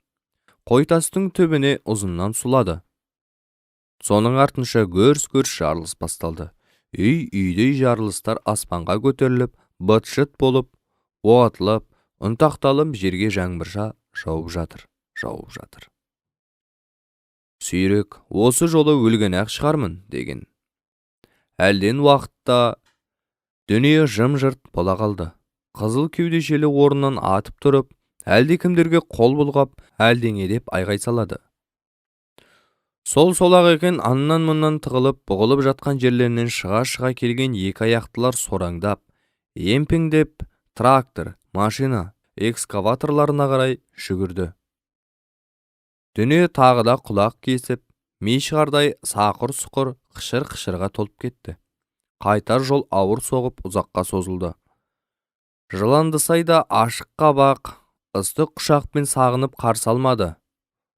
қойтастың түбіне ұзыннан сулады. Соның артынша гөрс-гөрс жарылыс басталды. Үй-үйдей жарылыстар аспанға көтеріліп, быт-шыт болып, оғатылып, ұнтақталып жерге жаңбырша жауып жатыр. Сүйрік, осы жолы өлген ақ шығармын деген. Әлден уақытта дүние жым-жырт бола қалды. Қызыл кеудешелі орнынан атып тұрып, әлде кімдерге қол бұлғап, әлдеңе деп айғай салады. Сол-солақ екен аннан-мұннан тығылып, бұғылып жатқан жерлерінен шыға-шыға келген екі аяқтылар сораңдап, емпеңдеп, трактор, машина, экскаваторларына қарай жүгірді. Дүние тағы да құлақ кесіп, мей шығардай сақыр-сұқыр, қышыр-қышырға толып кетті. Қайтар жол ауыр соғып ұзаққа созылды. Жыландысай да ашық қабақ, ыстық құшақпен сағынып қарсы алмады.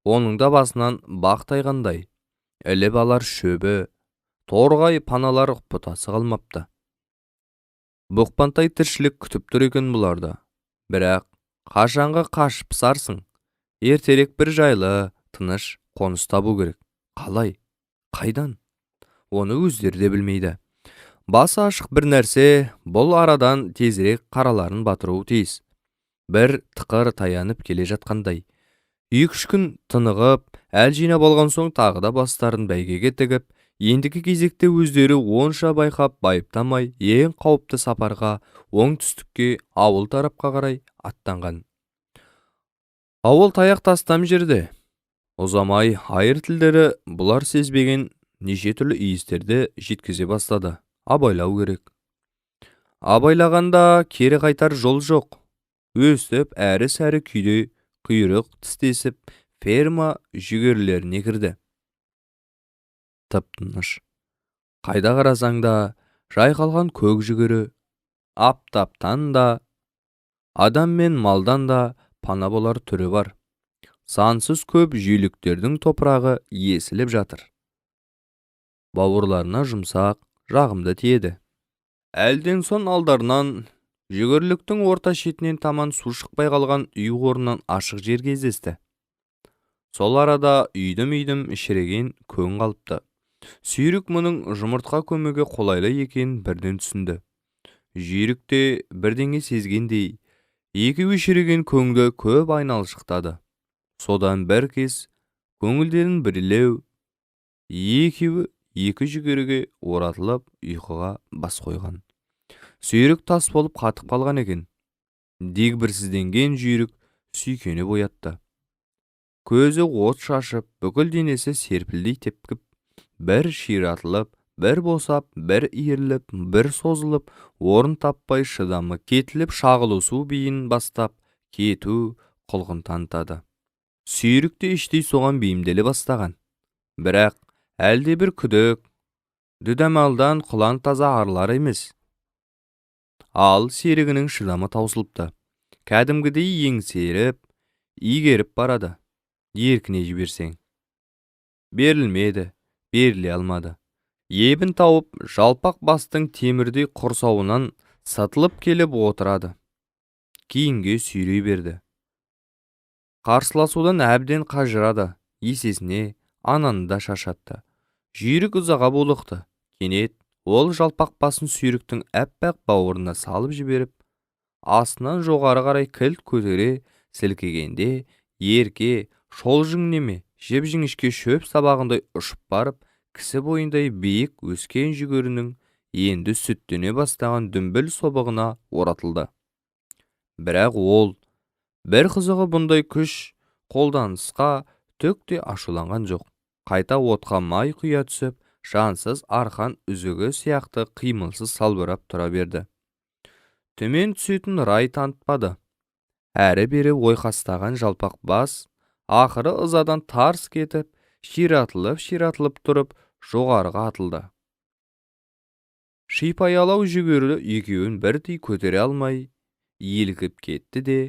Оның да басынан бақ тайғандай. Іліп алар шөбі, торғай паналар бұтасы қалмапты. Бұқпантай тіршілік күтіп тұр екен бұларды. Бірақ қашанға қашып сарсың. Ертерек бір жайлы, тыныш қоныс табу керек. Қалай? Қайдан? Оны өздері де білмейді. Басы ашық бір нәрсе, бұл арадан тезірек қараларын батыруы тиіс. Бір тықыр таянып келе жатқандай. 2-3 күн тынығып, әл жинап алған соң тағы да бастарын бәйгеге тігіп, ендігі кезекте өздері онша байқап байыптамай, ең қауіпті сапарға оңтүстікке ауыл тарапқа қарай аттанған. Ауыл таяқ тастам жерде. Ұзамай айыр тілдері бұлар сезбеген неше түрлі иістерді жеткізе бастады. Абайлау керек. Абайлағанда кері қайтар жол жоқ. Өстіп әрі-сәрі күйде құйрық тістесіп, ферма жүгерлеріне кірді. Тып-тыныш. Қайда қарасаң да жайқалған көк жүгері, аптаптан да, адам мен малдан да пана болар түрі бар. Сансыз көп жүйеліктердің топырағы есіліп жатыр. Бауырларына жұмсақ, жағымды тиеді. Әлден сон алдарынан жүгерліктің орта шетінен таман су шықпай қалған үй орнынан ашық жер кездесті. Сол арада үйдім-үйдім шіреген көң қалыпты. Сүйрік мұның жұмыртқа көмеге қолайлы екенін бірден түсінді. Жүйрікте бірдеңе сезгендей, екеуі шіреген көңді көп айналшықтады. Содан бір кез көңілдерін бірлеу, екеуі екі жүгеріге оратылып ұйқыға бас қойған. Сүйрік тас болып қатып қалған екен. Дегбірсізденген жүйрік сүйкеніп оятты. Көзі от шашып, бүкіл денесі серпілдей тепкіп, бір ширатылып, бір босап, бір иіріліп, бір созылып, орын таппай шыдамы кетіліп, шағылысу бейін бастап, кету құлқын танытады. Сүйрік те іштей соған бейімделе бастаған. Бірақ әлде бір күдік, дүдәмалдан құлан таза арылар емес. Ал серігінің шыдамы таусылыпты. Кәдімгідей еңсеріп, игеріп барады. Еркіне жіберсең. Берілмеді, беріле алмады. Ебін тауып, жалпақ бастың темірдей құрсауынан сатылып келіп отырады. Кейінге сүйрей берді. Қарсыласудан әбден қажырады. Есесіне ананы да шашатты. Жүйрік ызаға булықты. Кенет ол жалпақ басын сүйріктің әппақ бауырына салып жіберіп, астынан жоғары қарай кілт көтере сілкегенде, ерке, шолжың неме, жіп-жіңішке шөп сабағындай ұшып барып, кісі бойындай биік өскен жүгерінің енді сүттене бастаған дүмбіл собығына оратылды. Бірақ ол, бір қызығы бұндай күш қолданысқа түк те ашуланған жоқ. Қайта отқа май құя түсіп, жансыз арқан үзігі сияқты қимылсыз салбырап тұра берді. Төмен түсетін рай танытпады. Әрі-бері ойқастаған жалпақ бас, ақыры ызадан тарс кетіп, ширатылып тұрып, жоғарыға атылды. Шипаялау жүгері екеуін бірдей көтере алмай, елігіп кетті де,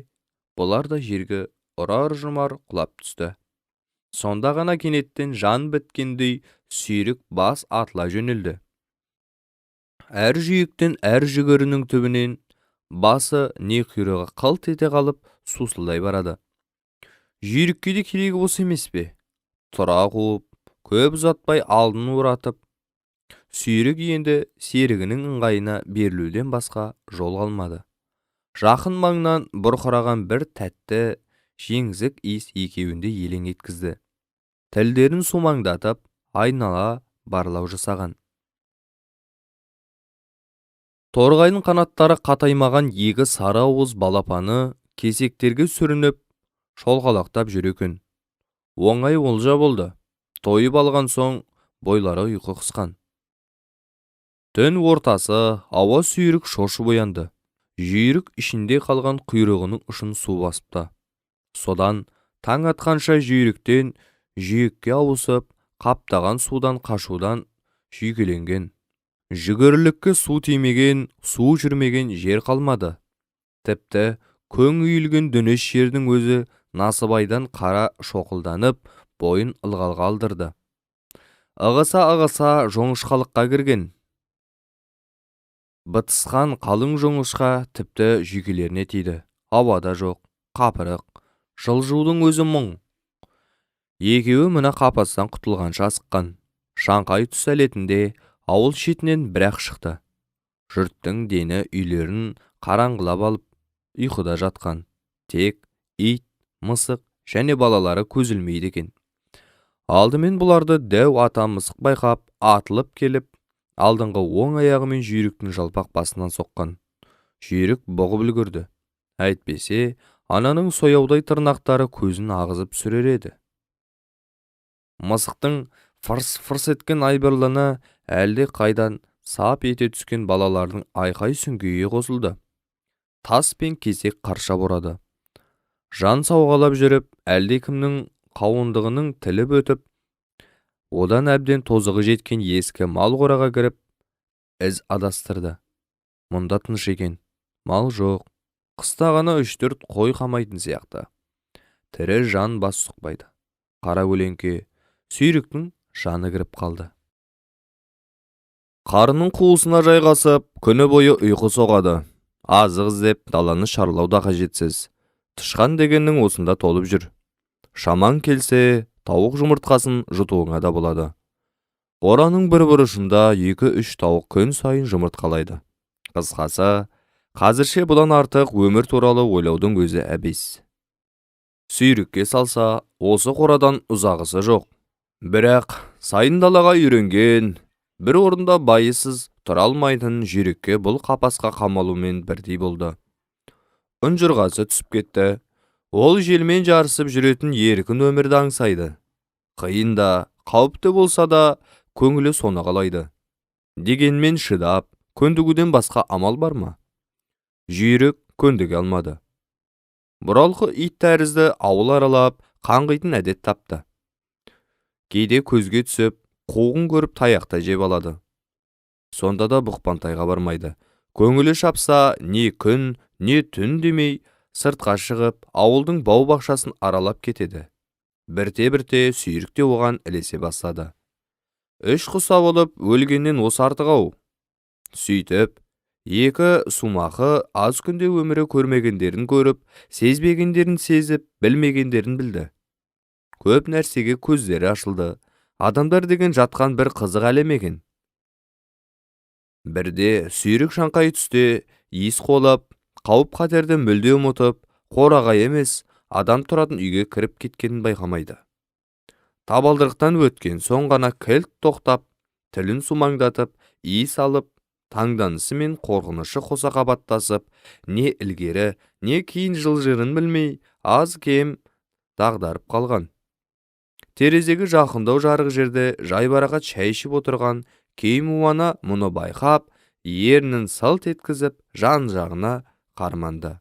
бұлар да жерге ұрар-жұмар құлап түсті. Сонда ғана кенеттен жан біткендей сүйрік бас атыла жөнелді. Әр жүйектен әр жүгерінің түбінен басы не құйрығы қылт ете қалып сусылдай барады. Жүйрікке де керегі осы емес пе? Тұра қуып, көп ұзатпай алдын оратып, сүйрік енді серігінің ыңғайына берілуден басқа жол қалмады. Жақын маңнан бұрқыраған бір тәтті, жеңзік иіс екеуінде елең еткізді. Тілдерін сумаңдатып, айнала барлау жасаған. Торғайдың қанаттары қатаймаған екі сары ауыз балапаны кесектерге сүрініп, шолғалақтап жүр екен. Оңай олжа болды. Тойып алған соң бойлары ұйқы қысқан. Түн ортасы ауа сүйрік шошып оянды. Жүйрік ішінде қалған құйрығының ұшын су басыпты. Содан таң атқанша жүйріктен жүйекке ауысып, қаптаған судан қашудан шүйкеленген. Жүгірілікке су тимеген, су жүрмеген жер қалмады. Тіпті көң үйілген дөңес жердің өзі Насыбайдан қара шоқылданып, бойын ылғалға алдырды. Ығыса жоңышқалыққа кірген. Бытысқан қалың жоңышқа тіпті жүйкелеріне тиді. Ауада жоқ, қапырық, жылжудың өзі мұң. Екеуі мына қапастан құтылғанша асыққан. Шаңқай түс әлетінде ауыл шетінен бір-ақ шықты. Жұрттың дені үйлерін қараңғылап алып, ұйқыда жатқан. Тек ит, мысық және балалары көзілмейді екен. Алдымен бұларды дәу ата мысық байқап, атылып келіп, алдыңғы оң аяғымен жүйріктің жалпақ басынан соққан. Жүйрік бұғып үлгірді. Әйтпесе, ананың сояудай тырнақтары көзін ағызып сүрер еді. Мысықтың фырс-фырс еткен айбырлыны әлде қайдан сап ете түскен балалардың айқай сүңгейі қосылды. Тас пен кесек қарша бұрады. Жан сауғалап жүріп, әлде кімнің қауындығының тіліп өтіп, одан әбден тозығы жеткен ескі мал қораға кіріп, із адастырды. Мұнда тыныш екен, мал жоқ, қыста ғана 3-4 қой қамайтын сияқты. Тірі жан бас сұқпайды. Қара көлеңке сүйріктің жаны кіріп қалды. Қарының қуысына жайғасып, күні бойы ұйқы соғады. Азық іздеп даланы шарлау да қажетсіз. Тышқан дегеннің осында толып жүр. Шаман келсе, тауық жұмыртқасын жұтуыңа да болады. Қораның бір бұрышында 2-3 тауық күн сайын жұмыртқалайды. Қысқасы, қазірше бұдан артық өмір туралы ойлаудың өзі әбес. Сүйрікке салса, осы қорадан ұзағысы жоқ. Бірақ сайын далаға үйренген, бір орында байысыз тұра алмайтын жүйрікке бұл қапасқа қамалумен бірдей болды. Үнжырғасы түсіп кетті. Ол желмен жарысып жүретін еркін өмірді аңсайды. Қиын да, қауіпті болса да, көңілі соны қалайды. Дегенмен шыдап, көндігуден басқа амал бар ма? Жүйрік көндіге алмады. Бұралқы ит тәрізді ауыл аралап, қаңғитын әдет тапты. Кейде көзге түсіп, қуғын көріп таяқта жеп алады. Сонда да бұқпантайға бармайды. Көңілі шапса, не күн, не түн демей, сыртқа шығып, ауылдың бау-бақшасын аралап кетеді. Бірте-бірте сүйрікте оған ілесе бастады. 3 құса болып, өлгеннен осы артық-ау. Сөйтіп, 2 сумақы аз күнде өмірі көрмегендерін көріп, сезбегендерін сезіп, білмегендерін білді. Көп нәрсеге көздері ашылды. Адамдар деген жатқан бір қызық әлем екен. Бірде сүйрік шаңқай түсте иіс қолап, қауіп қатерді мүлде ұмытып, қораға емес, адам тұратын үйге кіріп кеткенін байқамайды. Табалдырықтан өткен соң ғана кілт тоқтап, тілін сумаңдатып, иіс алып, таңданысы мен қорқынышы қоса қабаттасып, не ілгері, не кейін жылжырын білмей, аз кем дағдарып қалған. Терезеге жақындау жарық жерде жайбарақат шәй ішіп отырған Кеймуана мұны байқап, ернін сылт еткізіп, жан-жағына қарманды.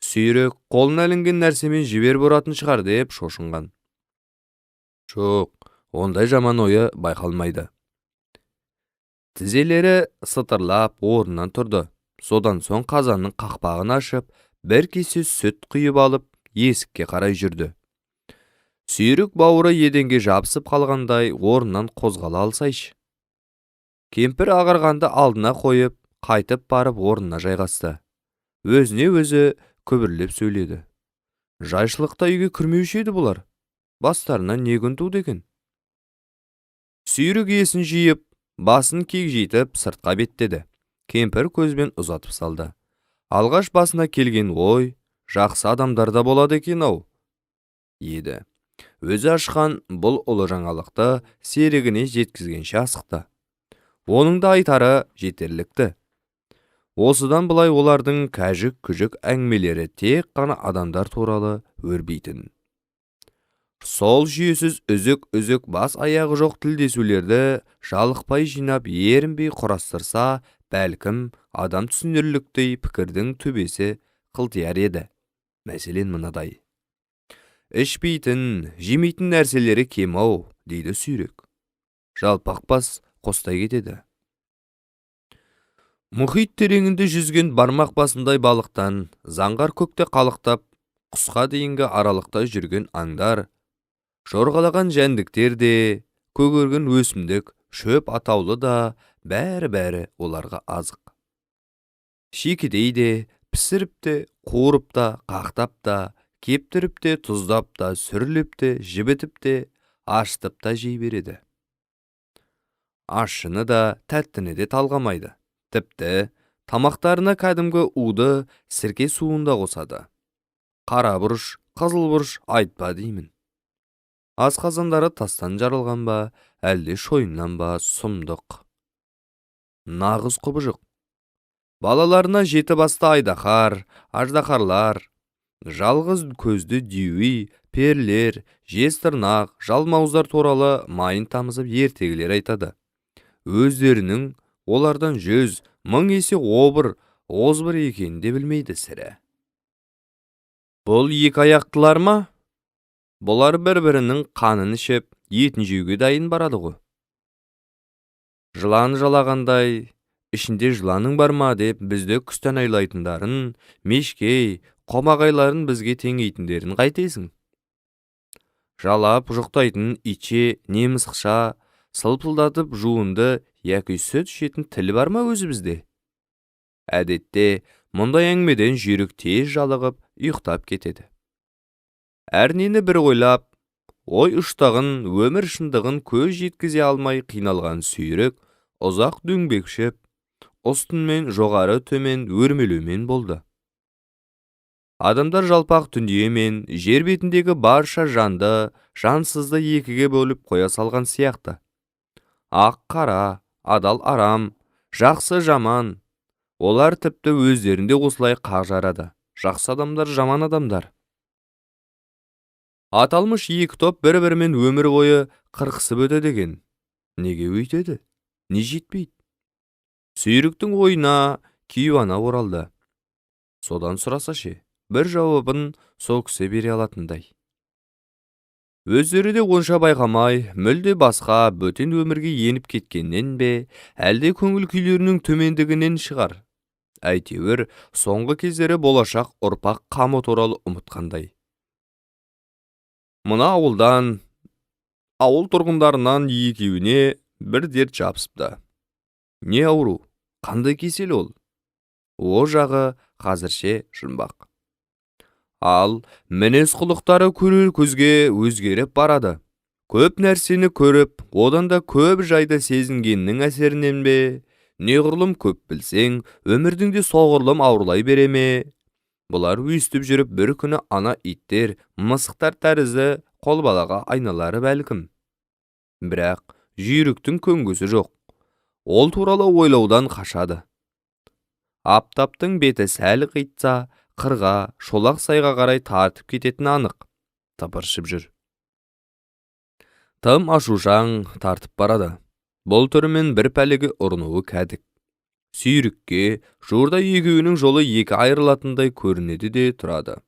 Сүйрік қолына ілінген нәрсемен жібер бұратын шығар деп шошынған. Жоқ, ондай жаман ойы байқалмайды. Тізелері сытырлап орнынан тұрды. Содан соң қазанның қақпағын ашып, бір кесе сүт құйып алып, есікке қарай жүрді. Сүйрік бауыры еденге жабысып қалғандай орнынан қозғала алсайшы. Кемпір ағарғанды алдына қойып, қайтып барып орнына жайғасты. Өзіне өзі күбірлеп сөйледі. Жайшылықта үйге кірмеуші еді бұлар. Бастарынан не күн туды екен? Сүйрік есін жиып, басын кегжейтіп сыртқа беттеді. Кемпір көзбен ұзатып салды. Алғаш басына келген ой, жақсы адамдарда болады екен-ау, еді. Өзі ашқан бұл ұлы жаңалықты серігіне жеткізгенше асықты. Оның да айтары жетерлікті. Осыдан былай олардың кәжік-күжік әңгімелері тек қана адамдар туралы өрбейтін. Сол жүйесіз үзік бас аяғы жоқ тілдесулерді жалықпай жинап ерінбей құрастырса, бәлкім адам түсінерліктей пікірдің төбесі қылтияр еді. Мәселен мынадай. Ішпейтін, жемейтін нәрселері кем-ау, дейді сүйрік. Жалпақ бас қостай кетеді. Мұхит тереңінде жүзген бармақ басындай балықтан, заңғар көкте қалықтап, құсқа дейінгі аралықта жүрген аңдар, жорғалаған жәндіктер де, көгерген өсімдік, шөп атаулы да, бәрі оларға азық. Шикідей де, пісіріп те, қуырып та, қақтап та, кептіріп те, тұздап та, сүріліп те, жібітіп те, ашытып та жей береді. Ашшыны да, тәттіні де талғамайды. Тіпті, тамақтарына кәдімгі уды сірке суында қосады. Қара бұрыш, қызыл бұрыш айтпа деймін. Асқазандары тастан жарылған ба, әлде шойыннан ба, сұмдық. Нағыз құбыжық. Балаларына жеті басты айдақар, аждақарлар, жалғыз көзді дүйі, перлер, жезтырнақ, жалмауыздар туралы майын тамызып ертегілер айтады. Өздерінің олардан 100-1000 есе озбыр екенін де білмейді сірә. Бұл екі аяқтылар ма? Бұлар бір-бірінің қанын ішіп, етін жеуге дайын барады ғой. Жылан жалағандай, ішінде жыланың бар ма деп бізді күстен айлайтындарын, мешкей, қомағайларын бізге теңейтіндерін қайтесің? Жалап жұқтайтын итше, немісқша, сылпылдатып жуынды, яки сүт ішетін тілі бар ма өзі бізде? Әдетте, мұндай әңгімеден жүйрік тез жалығып, ұйықтап кетеді. Әрнені бір ойлап, ой ұштағын, өмір шындығын көз жеткізе алмай қиналған сүйрік, ұзақ дөңбекшіп, ұстынмен жоғары төмен өрмелеумен болды. Адамдар жалпақ дүниемен жер бетіндегі барша жанды, жансызды екіге бөліп қоя салған сияқты. Ақ қара, адал арам, жақсы жаман, олар тіпті өздерінде осылай қақ-жарады. Жақсы адамдар, жаман адамдар. Аталмыш екі топ бір-бірімен өмір бойы қырқысып өтеді деген. Неге өйтеді? Не жетпейді? Сүйріктің ойына кейуана оралды. Содан сұраса ше, бір жауабын сол кісі бере алатындай. Өздері де онша байқамай, мүлде басқа бөтен өмірге еніп кеткеннен бе, әлде көңіл күйлерінің төмендігінен шығар. Әйтеуір, соңғы кездері болашақ ұрпақ қамы туралы ұмытқандай. Мына ауыл тұрғындарынан екеуіне бір дерт жабысыпты. Не ауру? Қандай кесел ол? О жағы қазірше жұмбақ. Ал мінез құлықтары көрер көзге өзгеріп барады. Көп нәрсені көріп, одан да көп жайды сезінгеннің әсерінен бе, неғұрлым көп білсең, өмірдің де соғұрлым ауырлай бере ме? Бұлар өстіп жүріп бір күні ана иттер, мысықтар тәрізі қолбалаға айналары бәлкім. Бірақ жүйріктің көңгісі жоқ. Ол туралы ойлаудан қашады. Аптаптың беті сәл қитса, қырға, шолақ сайға қарай тартып кететін анық. Тыпыршып жүр. Тым ашушаң тартып барады. Бұл түрімен бір пәлеге ұрынуы кәдік. Сүйрікке жуырда екеуінің жолы екі айырылатындай көрінеді де тұрады.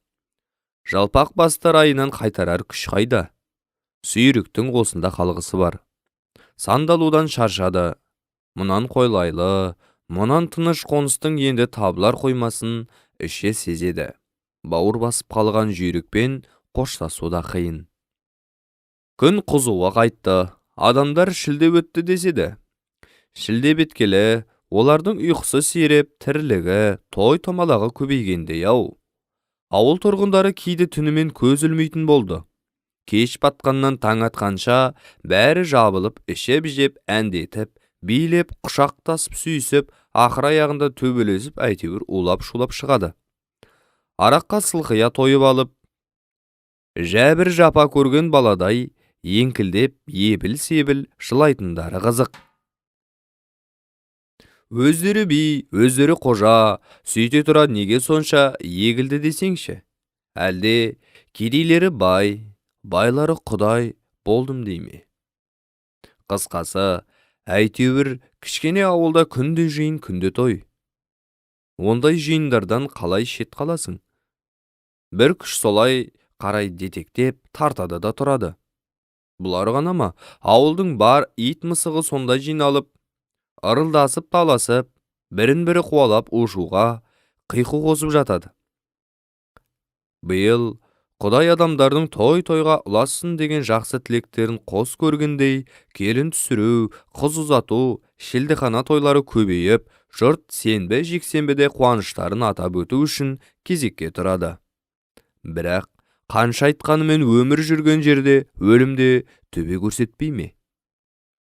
Жалпақ бастар айынан қайтарар күш қайда. Сүйріктің осында қалғысы бар. Сандалудан шаршады. Мұнан қойлайлы, мұнан тыныш қоныстың енді табылар қоймасын іші сезеді. Бауыр басып қалған жүйрікпен қоштасуда қиын. Күн қызуға қайтты. Адамдар шілде өтті деседі. Шілде беткелі, олардың ұйқысы сиреп, тірлігі, той-томалағы көбейгендей ау. Ауыл тұрғындары кейде түнімен көз ілмейтін болды. Кеш батқаннан таң атқанша бәрі жабылып, ішеп-жеп, әндетіп, билеп, құшақтасып сүйісіп, ақыр аяғында төбелесіп, әйтеуір улап-шулап шығады. Араққа сылқия тойып алып, жәбір жапа көрген баладай, еңкілдеп, ебіл-себіл жылайтындары қызық. Өздері би, өздері қожа, сөйте тұра неге сонша егілді десеңші? Әлде кедейлері бай, байлары құдай болдым дейме? Қысқасы, әйтеуір кішкене ауылда күнде жиын, күнде той. Ондай жиындардан қалай шет қаласың? Бір күш солай қарай детектеп тартады да тұрады. Бұлар ғана ма? Ауылдың бар ит мысығы сонда жиналып, ырылдасып таласып, бірін-бірі қуалап ушуға, қиқу қосып жатады. Биыл Құдай адамдардың той-тойға ұлассын деген жақсы тілектерін қос көргендей, келін түсіру, қыз ұзату, шілдехана тойлары көбейіп, жұрт сенбі-жексенбіде қуаныштарын атап өту үшін кезекке тұрады. Бірақ қанша айтқанымен өмір жүрген жерде өлімде төбе көрсетпей ме?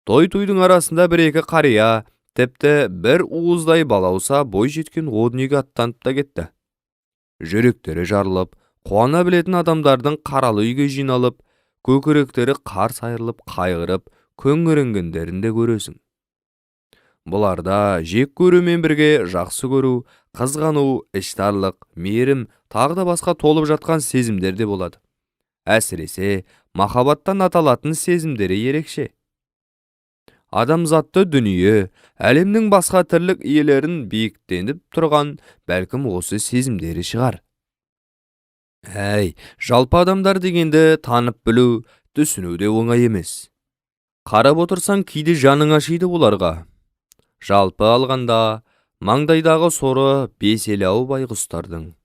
Той-тойдың арасында бір-екі қария, тіпті бір уыздай балауса бой жеткен однеге аттанып та кетті. Жүректері жарылып, қуана білетін адамдардың қаралы үйге жиналып, көкіректері қарс айырылып, қайғырып, көңіренгендерін де көресің. Бұларда жек көрумен бірге жақсы көру, қызғану, іштарлық, мейірім, тағы да басқа толып жатқан сезімдер де болады. Әсіресе махаббаттан аталатын сезімдері ерекше. Адамзатты дүние, әлемнің басқа тірлік иелерін биіктеніп тұрған бәлкім осы сезімдері шығар. Жалпы адамдар дегенді танып білу, түсіну де оңай емес. Қарап отырсаң кейде жаның ашиды оларға. Жалпы алғанда, маңдайдағы соры беселау байғұстардың.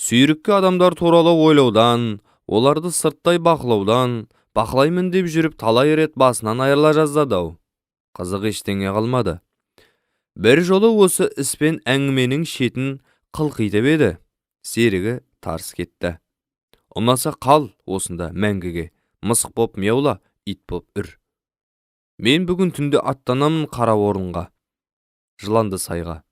Сүйрікке адамдар туралы ойлаудан, оларды сырттай бақылаймын деп жүріп талай рет басынан айырыла жаздады-ау. Қызық ештеңе қалмады. Бір жолы осы іспен әңгіменің шетін қылқитып еді. Серігі тарс кетті. Ұнаса қал осында мәңгіге, мысық боп мияула, ит боп үр. Мен бүгін түнде аттанамын қара орынға, жыланды сайға.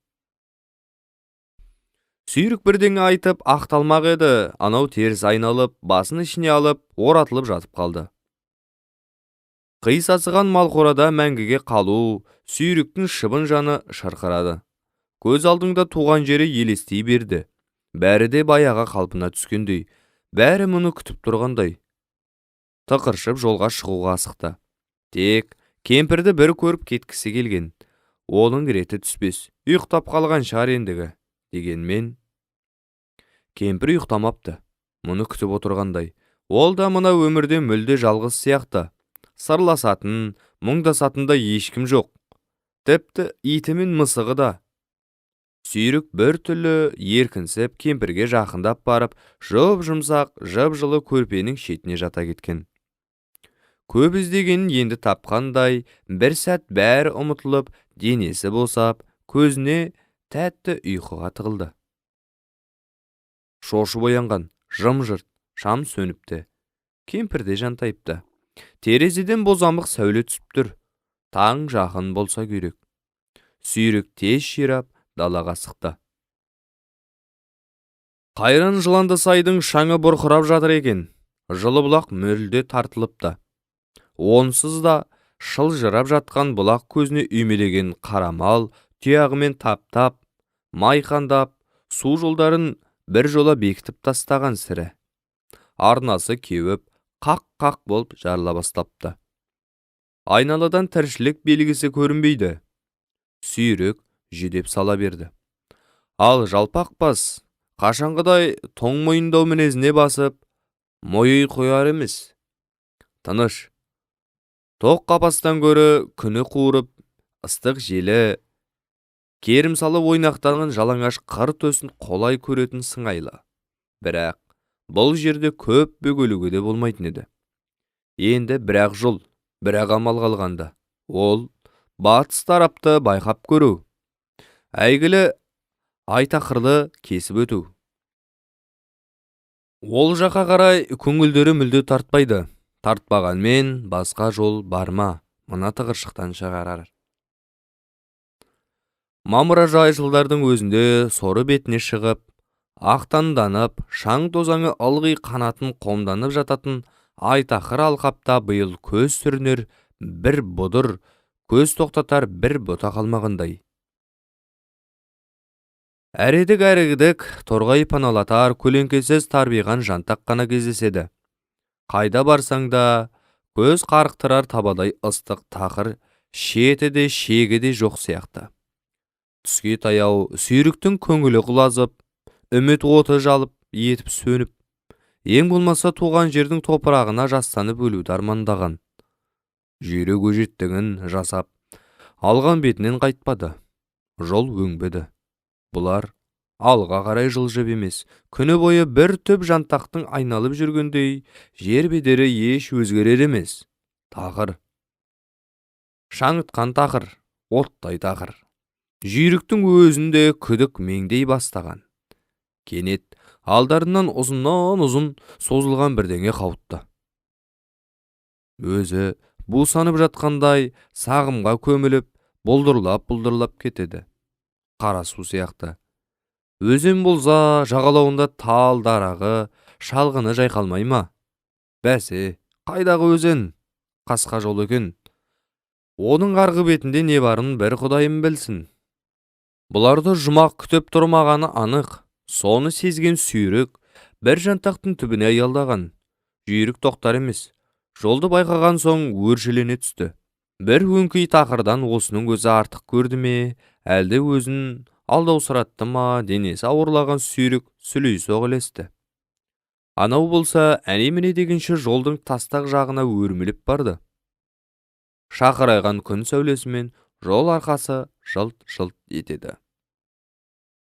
Сүйрік бірдеңе айтып ақталмақ еді, анау теріс айналып, басын ішіне алып, оратылып жатып қалды. Қисасыған малқорада мәңгіге қалу, сүйріктің шыбын жаны шырқырады. Көз алдыңда туған жері елестей берді. Бәрі де баяға қалпына түскендей, бәрі мұны күтіп тұрғандай. Тықыршып жолға шығуға асықты. Тек кемпірді бір көріп кеткісі келген. Оның реті түспес, ұйықтап қалған шығар ендігі, дегенмен. Кемпір ұйықтамапты, мұны күтіп отырғандай. Ол да мына өмірде мүлде жалғыз сияқты. Сырласатын, мұңдасатында ешкім жоқ. Тіпті иті мен мысығы да. Сүйрік бір түрлі еркінсіп кемпірге жақындап барып, жұп-жұмсақ, жып-жылы көрпенің шетіне жата кеткен. Көп іздегенін енді тапқандай, бір сәт бәрі ұмытылып, денесі босап, көзіне тәтті ұйқыға тығылды. Шошып оянған, жым-жырт, шам сөніпті. Кемпірде жантайыпты. Терезеден бозамық сәуле түсіп тұр. Таң жақын болса керек. Сүйрік тез ширап далаға сықты. Қайран жыланды сайдың шаңы бұрқырап жатыр екен. Жылы бұлақ мүлде тартылыпты. Онсыз да шылжырап жатқан бұлақ көзіне үймелеген қарамал тұяғымен таптап, майқандап, су жолдарын бір жола бекітіп тастаған сірі. Арнасы кеуіп, қақ-қақ болып жарыла бастапты. Айналадан тіршілік белгісі көрінбейді. Сүйрік жүдеп сала берді. Ал жалпақ бас, қашанғыдай тоң мойындау мінезіне басып, мойы қояр емес. Тыныш. Тоқ қапастан көрі күні қуырып, ыстық желі, керім салып ойнақтарған жалаңаш қыр төсін қолай көретін сыңайлы. Бірақ бұл жерде көп бөгелуге де болмайтын еді. Енді бірақ жол, бірақ амал қалғанды. Ол батыс тарапты байқап көру. Әйгілі айтақырлы кесіп өту. Ол жаққа қарай көңілдері мүлде тартпайды. Тартпағанмен басқа жол бар ма, мына тығыршықтан шығарар. Мамыражай жылдардың өзінде соры бетіне шығып, ақтанданып, шаң тозаңы ылғи қанатын қомданып жататын айтақыр алқапта биыл көз сүрінер бір бұдыр, көз тоқтатар бір бұта қалмағандай. Әредік, торғай паналатар, көлеңкесіз тарбиған жантақ қана кездеседі. Қайда барсаң да, көз қарықтырар табадай ыстық тақыр, шеті де шегі де жоқ сияқты. Түске таяу сүйріктің көңілі құлазып, үміт оты жалып, етіп сөніп, ең болмаса туған жердің топырағына жастанып өлуді армандаған. Жүрек өжеттігін жасап, алған бетінен қайтпады. Жол өңбеді. Бұлар алға қарай жылжып емес, күні бойы бір түп жантақтың айналып жүргендей, жер бедері еш өзгерер емес. Тақыр, шаңытқан тақыр, оттай тақыр. Жүйріктің өзінде күдік меңдей бастаған. Кенет алдарынан ұзын созылған бірдеңе қауытты. Өзі бусанып жатқандай сағымға көміліп, бұлдырлап кетеді. Қара су сияқты. Өзен болса, жағалауында тал дарағы, шалғыны жайқалмай ма? Бәсе, қайдағы өзен? Қасқа жол екен. Оның арғы бетінде не барын бір құдайым білсін. Бұларды жұмақ күтіп тұрмағаны анық. Соны сезген сүйрік бір жантақтың түбіне аялдаған. Жүйрік тоқтар емес. Жолды байқаған соң өршелене түсті. Бір өңкей тақырдан осының өзі артық көрді ме, әлде өзін алдаусыратты ма, денесі ауырлаған сүйрік сүлейсоқ ілесті. Анау болса, әне-міне дегенше жолдың тастақ жағына өрмелеп барды. Шақырайған күн сәулесімен жол арқасы жылт-жылт етеді.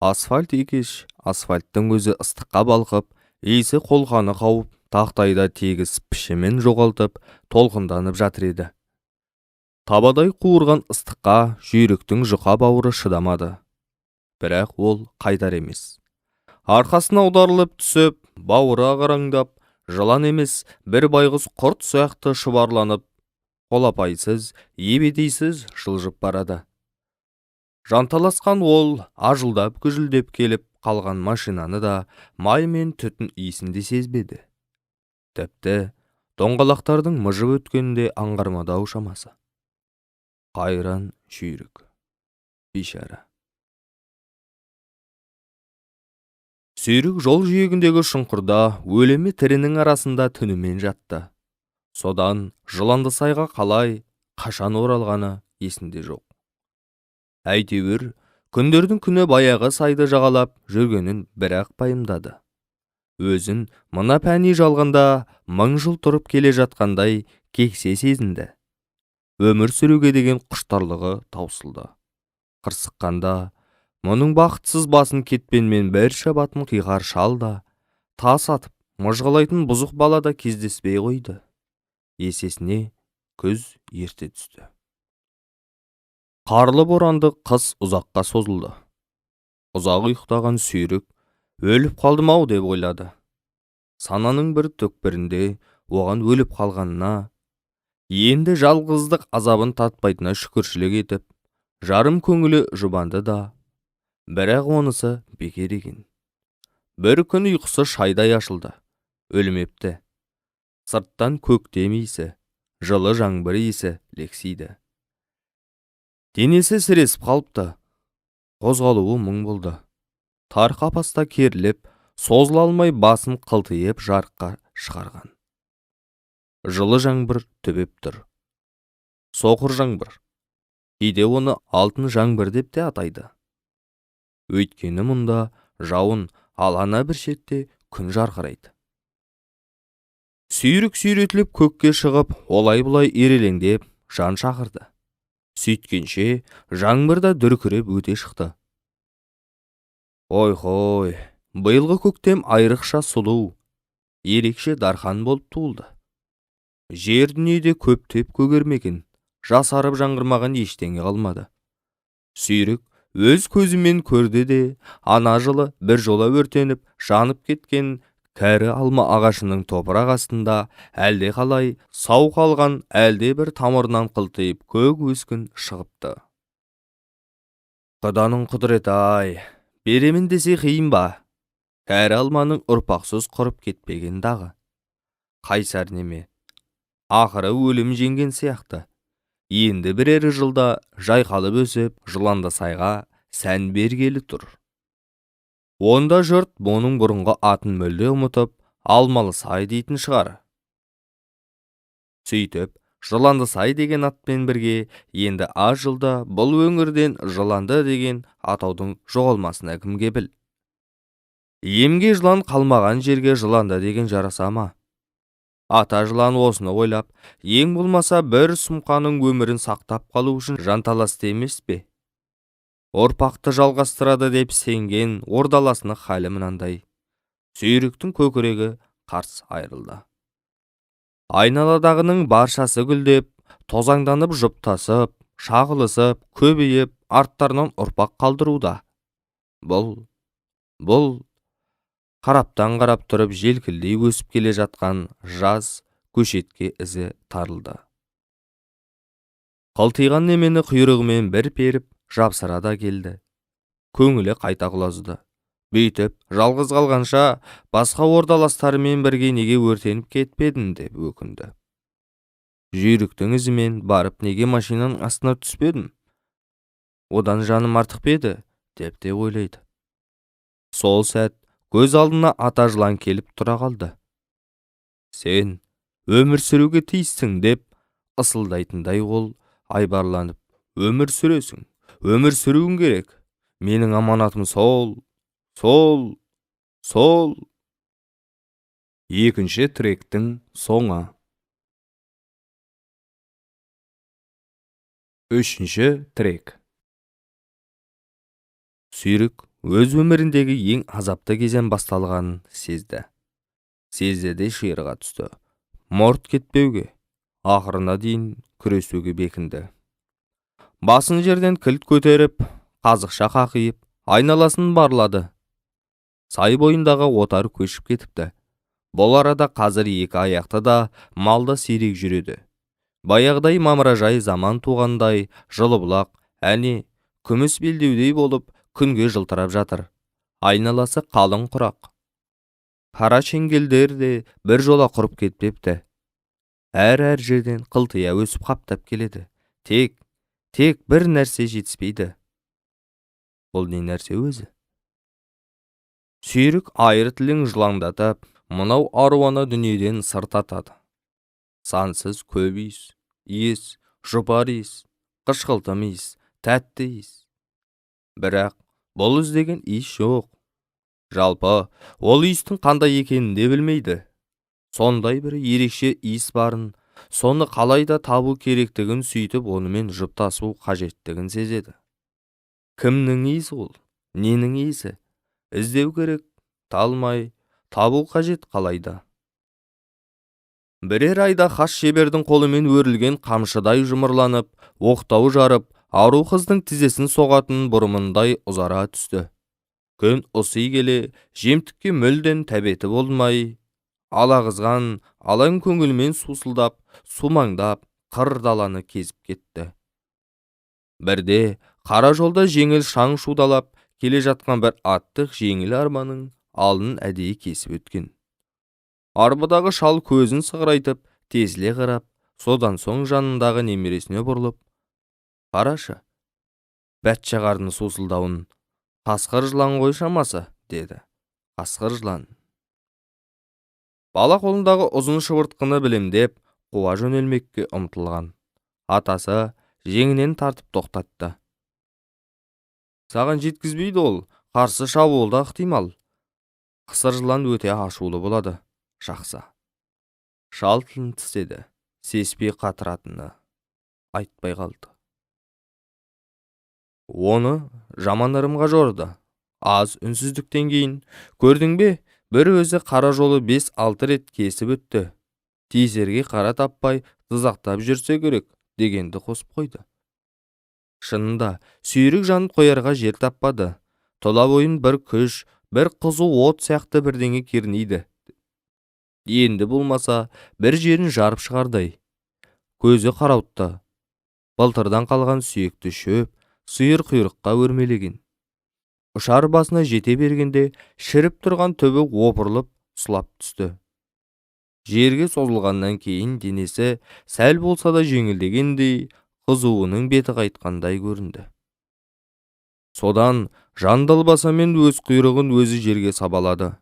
Асфальт екеш, асфальттың өзі ыстыққа балқып, иісі қолқаны қауып, тақтайда тегіс пішімен жоғалтып, толқынданып жатыр еді. Табадай қуырған ыстыққа жүйріктің жұқа бауыры шыдамады. Бірақ ол қайтар емес. Арқасына аударылып түсіп, бауыры ағараңдап, жылан емес, бір байғұс құрт сияқты шұбарланып, қолапайсыз, ебедейсіз жылжып барады. Жанталасқан ол ажылдап күжілдеп келіп қалған машинаны да май мен түтін иісінде сезбеді. Тіпті доңғалақтардың мыжып өткенде аңғармады ау шамасы. Қайран жүйрік, бейшара. Сүйрік жол жиегіндегі шұңқырда өлімі тірінің арасында түнімен жатты. Содан Жыландысайға қалай, қашан оралғаны есінде жоқ. Әйтеуір, күндердің күні баяғы сайды жағалап жүргенін бір-ақ пайымдады. Өзін мына пәни жалғанда 1000 жыл тұрып келе жатқандай кексе сезінді. Өмір сүруге деген құштарлығы таусылды. Қырсыққанда, мұның бақытсыз басын кетпенмен бір шабатын қиғар шал да, тас атып, мыжғылайтын бұзық бала да кездеспей қойды. Есесіне күз ерте түсті. Қарлы боранды қыс ұзаққа созылды. Ұзақ ұйықтаған сүйрік өліп қалдым-ау деп ойлады. Сананың бір төкпірінде оған өліп қалғанына, енді жалғыздық азабын татпайтынына шүкіршілік етіп, жарым көңілі жұбанды да, бірақ онысы бекер екен. Бір күн ұйқысы шайдай ашылды, өлмепті. Сырттан көктем иісі, жылы жаңбыр иісі лексиді. Денесі сіресіп қалыпты. Қозғалуы мұң болды. Тар қапаста керіліп, созыла алмай басын қылтиып жарыққа шығарған. Жылы жаңбыр төбеп тұр. Соқыр жаңбыр. Кейде оны алтын жаңбыр деп те атайды. Өйткені мұнда жауын, алана бір шетте күн жарқырайды. Сүйрік сүйретіліп көкке шығып, олай-бұлай ерелеңдеп жан шақырды. Сөйткенше жаңбырда дүркіреп өте шықты. Ой-хой, биылғы көктем айрықша сұлу, ерекше дархан болып туылды. Жер дүниеде көптеп көгермеген, жасарып жаңғырмаған ештеңе қалмады. Сүйрік өз көзімен көрді де, ана жылы бір жола өртеніп, жанып кеткен кәрі алма ағашының топырақ астында әлде қалай сау қалған әлде бір тамырынан қылтиып көк өскін шығыпты. Құданың құдіреті-ай, беремін десе қиын ба? Кәрі алманың ұрпақсыз құрып кетпеген дағы. Қайсар неме, ақыры өлім жеңген сияқты. Енді бірер жылда жайқалып өсіп, Жыландысайға сән бергелі тұр. Онда жұрт бұның бұрынғы атын мүлде ұмытып, Алмалысай дейтін шығар. Сөйтіп, Жыландысай деген атпен бірге, енді аз жылда бұл өңірден Жыланды деген атаудың жоғалмасына кімге біл. Емге жылан қалмаған жерге Жыланды деген жараса ма? Ата жылан осыны ойлап, ең болмаса бір сұмқаның өмірін сақтап қалу үшін жанталасты емес пе? ұрпақты жалғастырады деп сенген ордаласының халі мынандай. Сүйріктің көкірегі қарс айрылды. Айналадағының баршасы гүлдеп, тозаңданып жұптасып, шағылысып, көбейіп, арттарынан ұрпақ қалдыруда. Бұл қараптан қарап тұрып желкілдей өсіп келе жатқан жаз көшетке ізі тарылды. Қылтиған немені құйрығымен бір періп, жапсырада келді. Көңілі қайта құлазды. Бүйтіп, жалғыз қалғанша, басқа ордаластарымен бірге неге өртеніп кетпедім деп өкінді. Жүйріктің ізімен барып неге машинаның астына түспедім? Одан жаным артық педі, деп те ойлайды. Сол сәт көз алдына ата жылан келіп тұра қалды. Сен өмір сүруге тиіссің деп ысылдайтындай ол айбарланып, өмір сүресің, өмір сүруің керек. Менің аманатым сол. Екінші тректің соңы. Үшінші трек. Сүйрік өз өміріндегі ең азапты кезең басталғанын сезді. Сезді де шиырға түсті. Морт кетпеуге, ақырына дейін күресуге бекінді. Басын жерден кілт көтеріп, қазықша қақиып, айналасын барлады. Сай бойындағы отар көшіп кетіпті. Бұл арада қазір екі аяқты да малда сирек жүреді. Баяғыдай мамыражай заман туғандай жылы бұлақ, әне, күміс белдеудей болып күнге жылтырап жатыр. Айналасы қалың құрақ. Қара шеңгелдер де бір жола құрып кетпепті. Әр жерден қылтия өсіп қаптап келеді. Тек бір нәрсе жетіспейді. Бұл не нәрсе өзі? Сүйрік айыр тілін жылаңдатып, мынау аруана дүниеден сырт атады. Сансыз көп иіс, жұпар иіс, қышқылтым иіс, тәтті иіс. Бірақ бұл іздеген иіс жоқ. Жалпы, ол иістің қандай екенін де білмейді. Сондай бір ерекше иіс барын, соны қалайда табу керектігін сөйтіп онымен жұптасу қажеттігін сезеді. Кімнің иісі ол? Ненің иісі? Іздеу керек, талмай, табу қажет қалайда. Бірер айда хас шебердің қолымен өрілген қамшыдай жұмырланып, оқтау жарып, ару қыздың тізесін соғатын бұрымындай ұзара түсті. Күн ұси келе, жемтікке мүлден тәбеті болмай, алағызған, алаң көңілмен сусылдап, сумаңдап, қыр даланы кезіп кетті. Бірде қара жолда жеңіл шаң шудалап келе жатқан бір аттық жеңіл арбаның алдын әдейі кесіп өткен. Арбадағы шал көзін сығырайтып, тезіле қарап, содан соң жанындағы немересіне бұрылып, «Қарашы, бәтшағардың сусылдауын, қасқыр жылан ғой шамасы», деді. Қасқыр жылан. Бала қолындағы ұзын шыбыртқыны білемдеп, қуа жөнелмекке ұмтылған. Атасы жеңінен тартып тоқтатты. «Саған жеткізбейді ол, қарсы шабуылда ықтимал. Қысыр жылан өте ашулы болады». «Жақсы». Шал тілін тістеді, сеспей қатыратыны айтпай қалды. Оны жаман ырымға жорды. Аз үнсіздіктен кейін, көрдің бе, бір өзі қара жолы 5-6 рет кесіп өтті. Тезерге қара таппай тызақтап жүрсе керек, дегенді қосып қойды. Шынында, сүйрік жанып қоярға жер таппады. Тұла бойын бір күш, бір қызу от сияқты бірдеңе кернейді. Енді болмаса, бір жерін жарып шығардай. Көзі қарауытты. Былтырдан қалған сүйекті шөп, сиыр құйрыққа өрмелеген. Ұшар басына жете бергенде, шіріп тұрған түбі опырылып, сұлап түсті. Жерге созылғаннан кейін денесі сәл болса да жеңілдегендей, қызуының беті қайтқандай көрінді. Содан жандалбасамен өз құйрығын өзі жерге сабалады.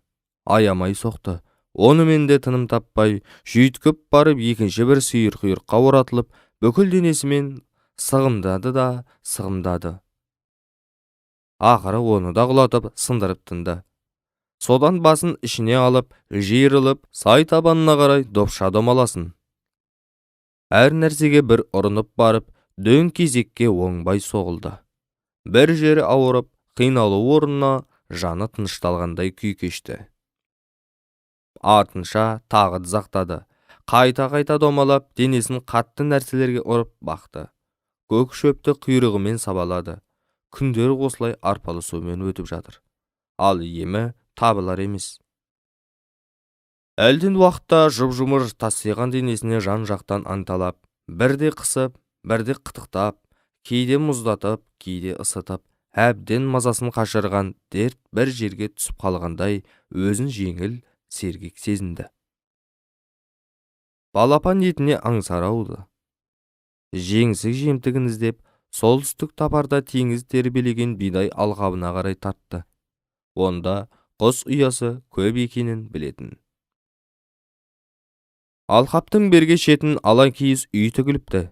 Аямай соқты. Онымен де тыным таппай, жүйткіп барып екінші бір сиыр құйрыққа оратылып, бүкіл денесімен сығымдады да сығымдады. Ақыры оны да құлатып, сындырып тынды. Содан басын ішіне алып, жиырылып, сай табанына қарай допша домаласын. Әр нәрсеге бір ұрынып барып, дөң кезекке оңбай соғылды. бір жері ауырып, қиналу орнына жаны тынышталғандай күй кешті. Артынша тағы дызақтады. Қайта-қайта домалап, денесін қатты нәрселерге ұрып бақты. Көк шөпті құйрығымен сабалады. Күндер осылай арпалысумен өтіп жатыр. Ал емі табылар емес. Әлден уақытта жұп-жұмыр тасиған денесіне жан-жақтан анталап, бірде қысып, бірде қытықтап, кейде мұздатып, кейде ысытып, әбден мазасын қашырған дерт бір жерге түсіп қалғандай өзін жеңіл, сергек сезінді. Балапан етіне аңсар ауды. Жеңсік жемтігін іздеп, солтүстік тапарда теңіз тербелеген бидай алқабына қарай тартты. Онда құс ұясы көп екенін білетін. Алқаптың берге шетін ала киіз үй тігіліпті.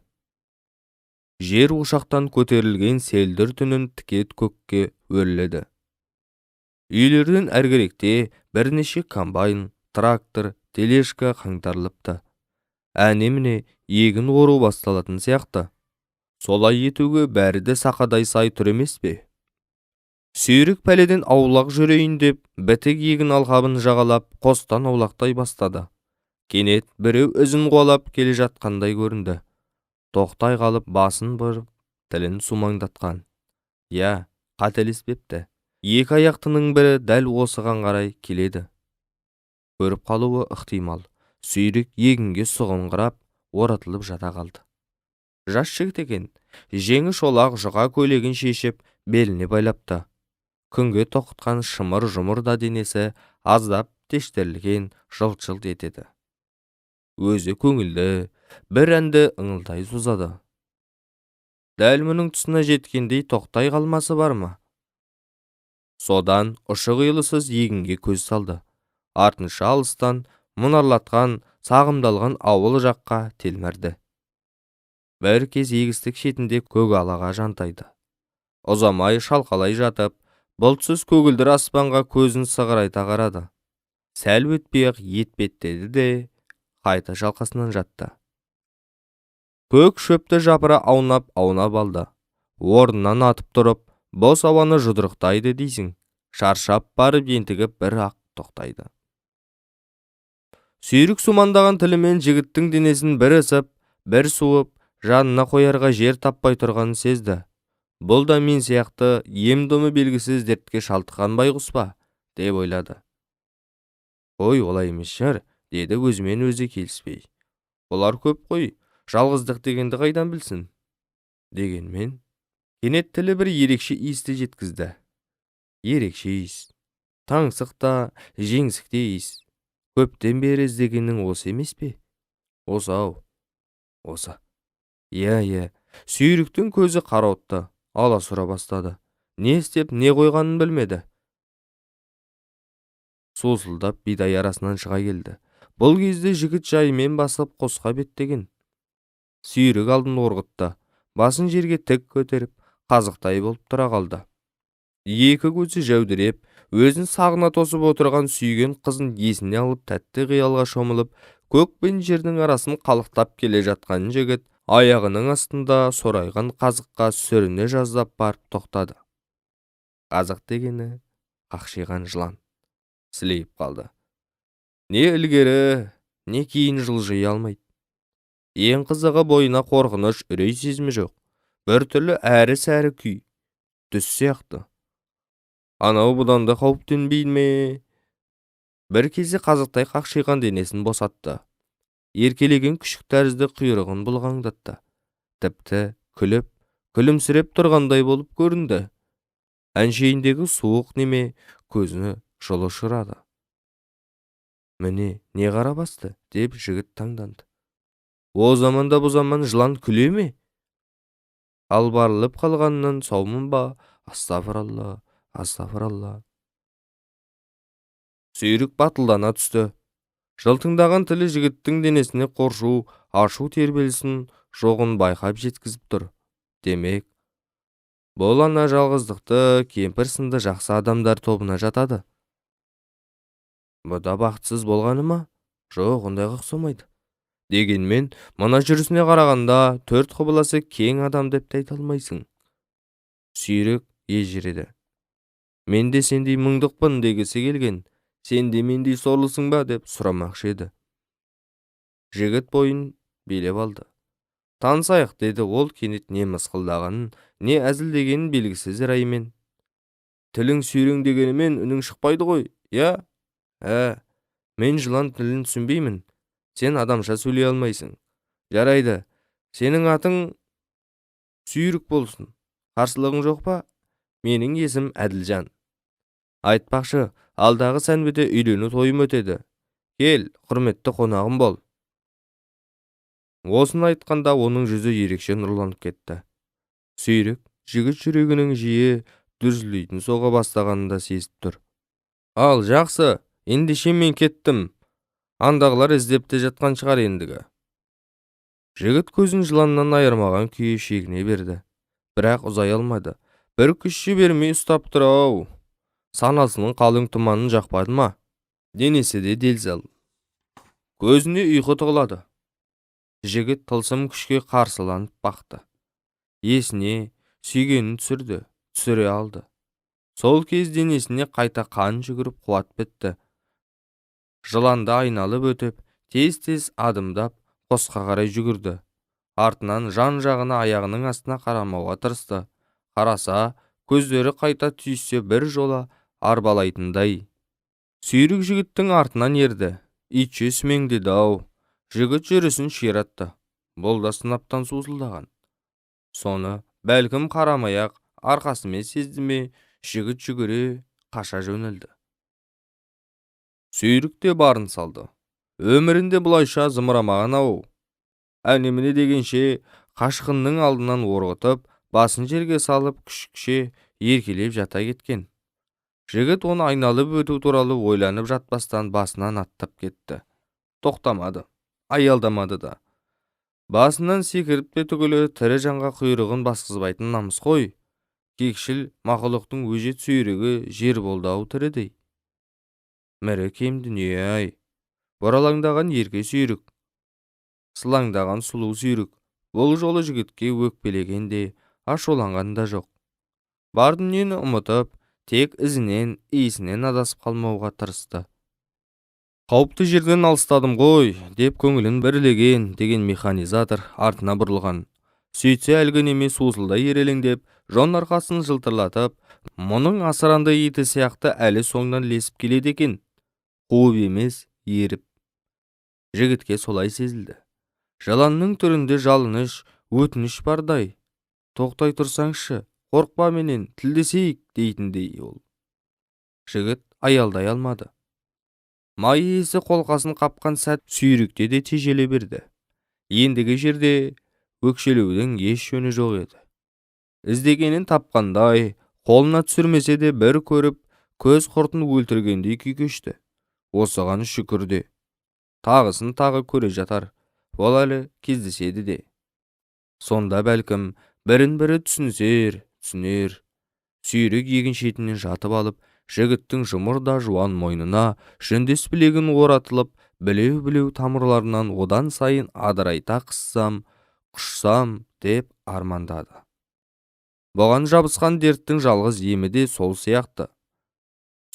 Жер ошақтан көтерілген селдір түнін тікет көкке өрледі. Үйлерден әргеректе бірнеше комбайн, трактор, тележка қаңтарылыпты. Әне-міне егін ору басталатын сияқты. Солай етуге бәрі де сақадай сай тұр емес пе? Сүйрік пәледен аулақ жүрейін деп, бітік егін алқабын жағалап, қостан аулақтай бастады. Кенет біреу ізін қуалап келе жатқандай көрінді. Тоқтай қалып басын бұрып, тілін сумаңдатқан. Я, қателеспепті. Екі аяқтының бірі дәл осыған қарай келеді. Көріп қалуы ықтимал. Сүйрік егінге сұғыңқырап, оратылып жата қалды. Жас жігіт екен, жеңі шолақ жұқа көйлегін шешіп, беліне байлапты. Күнге тоқытқан шымыр-жұмыр да денесі аздап тештірілген жылт-жылт етеді. Өзі көңілді, бір әнді ыңылдай созады. Дәл мұның тұсына жеткендей тоқтай қалмасы бар ма? Содан ұшы-қиылысыз егінге көз салды. Артынша алыстан мұнарлатқан, сағымдалған ауыл жаққа телмірді. Бір кез егістік шетінде көк алаға жантайды. Ұзамай шалқалай жатып, бұлтсыз көгілдір аспанға көзін сығырайта қарады. Сәл өтпей-ақ етпеттеді де қайта шалқасынан жатты. Көк шөпті жапыра аунап алды. Орнынан атып тұрып, бос ауаны жұдырықтайды дейсің. Шаршап барып ентігіп бір-ақ тоқтайды. Сүйрік сумандаған тілімен жігіттің денесін бір ысып, бір суып, жанына қоярға жер таппай тұрғанын сезді. Бұл да мен сияқты ем-домы белгісіз дертке шалтыққан байғұс па, деп ойлады. Ой, олай емес шығар, деді өзімен өзі келіспей. Олар көп қой, жалғыздық дегенді қайдан білсін? Дегенмен, кенет тілі бір ерекше иісті жеткізді. Ерекше иіс. Таңсық та, жеңсік те иіс. Көптен бері іздегенің осы емес пе? Осы-ау. Осы. Иә, сүйріктің көзі қарауытты, аласұра бастады. Не істеп, не қойғанын білмеді. Сусылдап бидай арасынан шыға келді. Бұл кезде жігіт жайымен басып қосқа беттеген. Сүйрік алдын орғытты. Басын жерге тік көтеріп, қазықтай болып тұра қалды. Екі көзі жәудіреп, өзін сағына тосып отырған сүйген қызын есіне алып тәтті қиялға шомылып, көк пен жердің арасын қалықтап келе жатқан жігіт аяғының астында сорайған қазыққа сүріне жаздап барып тоқтады. Қазық дегені қақшиған жылан. Сілейіп қалды. Не ілгері, не кейін жылжи алмайды. Ең қызығы бойына қорқыныш, үрей сезімі жоқ. Бір түрлі әрі-сәрі күй. Түс сияқты. Анау бұдан да қауіптенбейді ме? Бір кезде қазықтай қақшиған денесін босатты. Еркелеген күшік тәрізді құйрығын бұлғаңдатты. Тіпті күліп, күлімсіреп тұрғандай болып көрінді. Әншейіндегі суық неме көзіне жылы ұшырады. Міне, не қара басты, деп жігіт таңданды. О заманда бұл заман жылан күле ме? Албарылып қалғанынан саумын ба? Астағфиралла, астағфиралла. Сүйрік батылдана түсті. Жылтыңдаған тілі жігіттің денесіне қоршу, ашу тербелісін жоғын байқап жеткізіп тұр. Демек, бұл ана жалғыздықты кемпір сынды жақсы адамдар тобына жатады. Бұда бақытсыз болғаны ма? Жоқ, ондайға ұқсамайды. Дегенмен, мына жүрісіне қарағанда төрт құбыласы кең адам деп те айта алмайсың. Сүйрік ежіреді. Мен де сендей мұңдықпын дегісі келген, сен де мендей сорлысың ба деп сұрамақшы еді. Жігіт бойын билеп алды. Танысайық деді ол, кенет не мысқылдағанын, не әзілдегенін белгісіз раймен. Тілің сүйрең дегенімен үнің шықпайды ғой, я? Мен жылан тілін түсінбеймін. Сен адамша сөйлей алмайсың. Жарайды, сенің атың Сүйрік болсын. Қарсылығың жоқ па? Менің есім Әділжан. Айтпақшы, алдағы сәнбеде үйлену тойым өтеді. Кел, құрметті қонағым бол. Осыны айтқанда оның жүзі ерекше нұрланып кетті. Сүйрік жігіт жүрегінің жиі дүрсілдейтін соға бастағанында сезіп тұр. Ал жақсы, ендеше мен кеттім. Андағылар іздеп те жатқан шығар ендігі. Жігіт көзін жыланнан айырмаған күйі шегіне берді. Бірақ ұзай алмады. Бір күші бермей ұстап тұр-ау. Санасының қалың тұманын жақпады ма? Денесі де делсал. Көзіне ұйқы тығылады. Жігіт тылсым күшке қарсыланып бақты. Есіне сүйгенін түсіре алды. Сол кез денесіне қайта қан жүгіріп қуат бітті. Жыланды айналып өтіп, тез-тез адымдап, қосқа қарай жүгірді. Артынан жан-жағына аяғының астына қарамауға тырысты. Қараса, көздері қайта түйіссе бір жола арбалайтындай. Сүйрік жігіттің артынан ерді. Итше сүмеңдеді-ау. Жігіт жүрісін ширатты. Бұл да сынаптан сусылдаған. Соны бәлкім қарамай-ақ арқасымен сезді ме, жігіт жүгіре қаша жөнелді. Сүйрік те барын салды. Өмірінде бұлайша зымырамаған-ау. Әнеміне дегенше қашқынның алдынан орғытып, басын жерге салып күшікше еркелеп жата кеткен. Жігіт оны айналып өту туралы ойланып жатпастан басынан аттап кетті. Тоқтамады, аялдамады да. Басынан секіріп те түгілі тірі жанға құйрығын басқызбайтын намыс қой. Кекшіл мақұлықтың өжет сүйрігі жер болды-ау тірідей. Мірі кем дүние-ай. Бұралаңдаған ерке сүйрік, сылаңдаған сұлу сүйрік. Бұл жолы жігітке өкпелегенде, ашуланған да жоқ. Бар дүниені ұмытып, тек ізінен, иісінен адасып қалмауға тырысты. Қауіпті жерден алыстадым ғой, деп көңілін бірлеген деген механизатор артына бұрылған. Сөйтсе әлгі неме сусылдай ерелеңдеп, жон арқасын жылтырлатып, мұның асыранды еті сияқты әлі соңдан лесіп келеді екен. Қуып емес, еріп. Жігітке солай сезілді. Жаланның түрінде жалыныш, өтініш бардай. Тоқтай тұрсаңшы, қорқпа менен, тілдесейік дейтіндей ол. Жігіт аялдай алмады. Май иесі қолқасын қапқан сәт сүйрікте де тежеле берді. Ендігі жерде өкшелеудің еш жөні жоқ еді. Іздегенін тапқандай, қолына түсірмесе де бір көріп, көз құртын өлтіргендей күй кешті. Осыған шүкірде. Тағысын тағы көре жатар. Ол әлі кездеседі де. Сонда бәлкім бірін-бірі түсінер. Сүйрік егін шетінен жатып алып, жігіттің жұмырда жуан мойнына жүндес білегін оратылып, білеу-білеу тамырларынан одан сайын адырайта қыссам, құшсам деп армандады. Бұған жабысқан дерттің жалғыз емі де сол сияқты.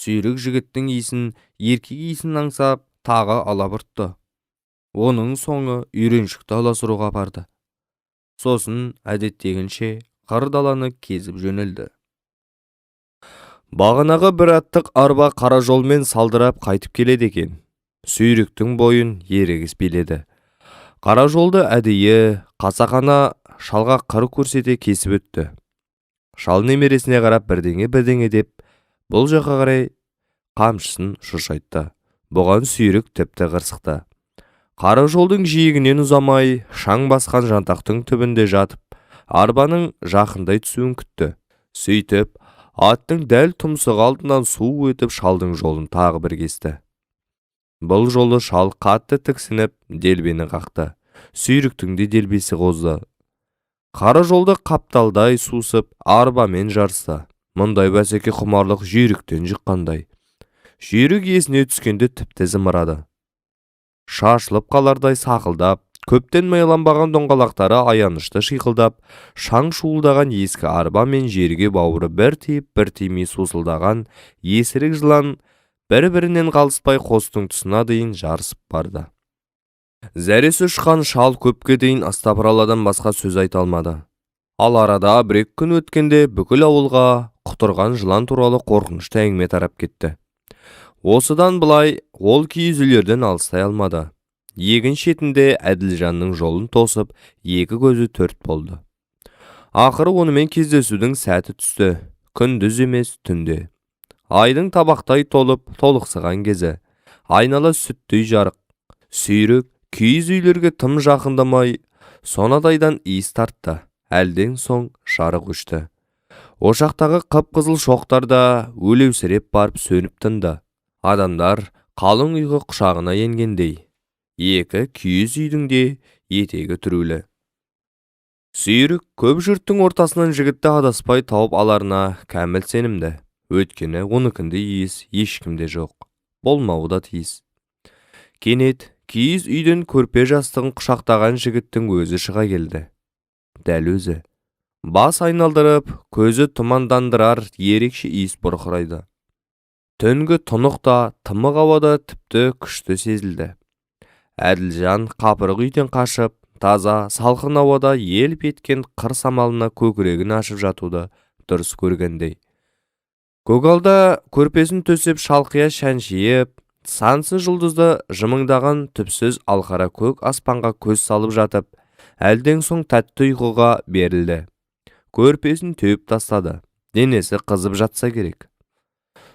Сүйрік жігіттің иісін, еркек иісін аңсап, тағы алабұртты. Оның соңы үйреншікті аласыруға барды. Сосын әдеттегенше қыр даланы кезіп жөнелді. Бағанағы бір аттық арба қара жолмен салдырап қайтып келеді екен. Сүйріктің бойын ерегіс биледі. Қара жолды әдейі қасақана шалға қыр көрсете кесіп өтті. Шал немересіне қарап бірдеңе деп, бұл жаққа қарай қамшысын шошайтты. Бұған сүйрік тіпті қырсықты. Қара жолдың жиегінен ұзамай, шаң басқан жантақтың түбінде жатып, арбаның жақындай түсуін күтті. Сөйтіп, аттың дәл тұмсығы алдынан су өтіп шалдың жолын тағы бір кесті. Бұл жолы шал қатты тіксініп, делбені қақты. Сүйріктің де делбесі қозды. Қара жолды қапталдай сусып, арбамен жарысты. Мұндай бәсеке құмарлық жүйріктен жыққандай. Жүйрік есіне түскенде тіпті зымырады. Шашылып қалардай сақылдап, Көптен майланбаған доңғалақтары аянышты шиқылдап, шаң шуылдаған ескі арба мен жерге бауыры бір тиіп бір тимей сусылдаған есірік жылан бір-бірінен қалыспай қостың тұсына дейін жарысып барды. Зәресі ұшқан шал көпке дейін астапыраладан басқа сөз айта алмады. Ал арада бір-екі күн өткенде бүкіл ауылға құтырған жылан туралы қорқынышты әңгіме тарап кетті. Осыдан былай ол киіз үйлерден алыстай алмады. Егін шетінде Әділжанның жолын тосып, екі көзі төрт болды. Ақыры онымен кездесудің сәті түсті. Күндіз емес түнде. Айдың табақтай толып, толықсыған кезі. Айнала сүттей жарық. Сүйрік киіз үйлерге тым жақындамай, сонадайдан иіс тартты. Әлден соң жарық өшті. Ошақтағы қып-қызыл шоқтар да өлеусіреп барып сөніп тынды. Адамдар қалың ұйқы құшағына енгендей. Екі киіз үйдің де етегі түрулі. Сүйрік көп жұрттың ортасынан жігітті адаспай тауып аларына кәміл сенімді. Өткені оныкінде иіс ешкімде жоқ. Болмауы да тиіс. Кенет киіз үйден көрпе жастығын құшақтаған жігіттің өзі шыға келді. Дәл өзі. Бас айналдырып, көзі тұмандандырар ерекше иіс бұрқырайды. Түнгі тұнық та, тымық ауада тіпті күшті сезілді. Әділжан қапырық үйден қашып, таза, салқын ауада елп еткен қыр самалына көкірегін ашып жатуды дұрыс көргендей. Көгалда көрпесін төсеп шалқия шәншиіп, сансыз жұлдызды жымыңдаған түпсіз алқара көк аспанға көз салып жатып, әлден соң тәтті ұйқыға берілді. Көрпесін түйіп тастады. Денесі қызып жатса керек.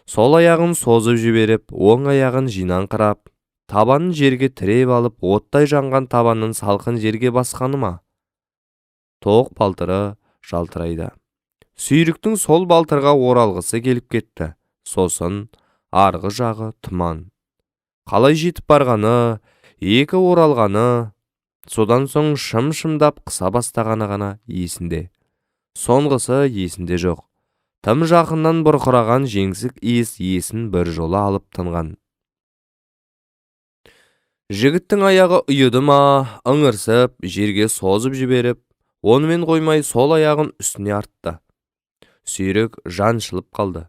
Сол аяғын созып жіберіп, оң аяғын жинаңқырап, табанын жерге тіреп алып, оттай жанған табанын салқын жерге басқаны ма? Тоқ балтыры жалтырайды. Сүйріктің сол балтырға оралғысы келіп кетті. Сосын арғы жағы тұман. Қалай жетіп барғаны, екі оралғаны, содан соң шым-шымдап қыса бастағаны ғана есінде. Соңғысы есінде жоқ. Тым жақыннан бұрқыраған жеңсік иіс есін бір жолы алып тынған. Жігіттің аяғы ұйыды ма, ыңырсып, жерге созып жіберіп, онымен қоймай сол аяғын үстіне артты. Сүйрік жаншылып қалды.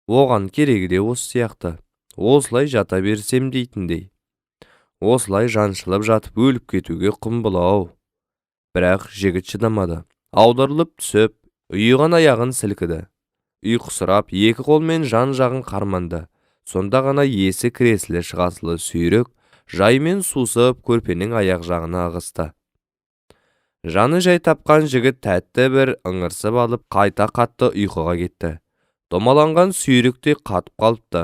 Оған керегі де осы сияқты. Осылай жата берсем дейтіндей. Осылай жаншылып жатып өліп кетуге құмбылау. Бірақ жігіт шыдамады. Аударылып түсіп, ұйыған аяғын сілкіді. Ұйқысырап, екі қолмен жан-жағын қарманды. Сонда ғана есі кіресілі шығасылы Сүйрік жаймен сусып көрпенің аяқ жағына ығысты. Жаны жай тапқан жігіт тәтті бір ыңырсып алып, қайта қатты ұйқыға кетті. Домаланған Сүйрік те қатып қалыпты.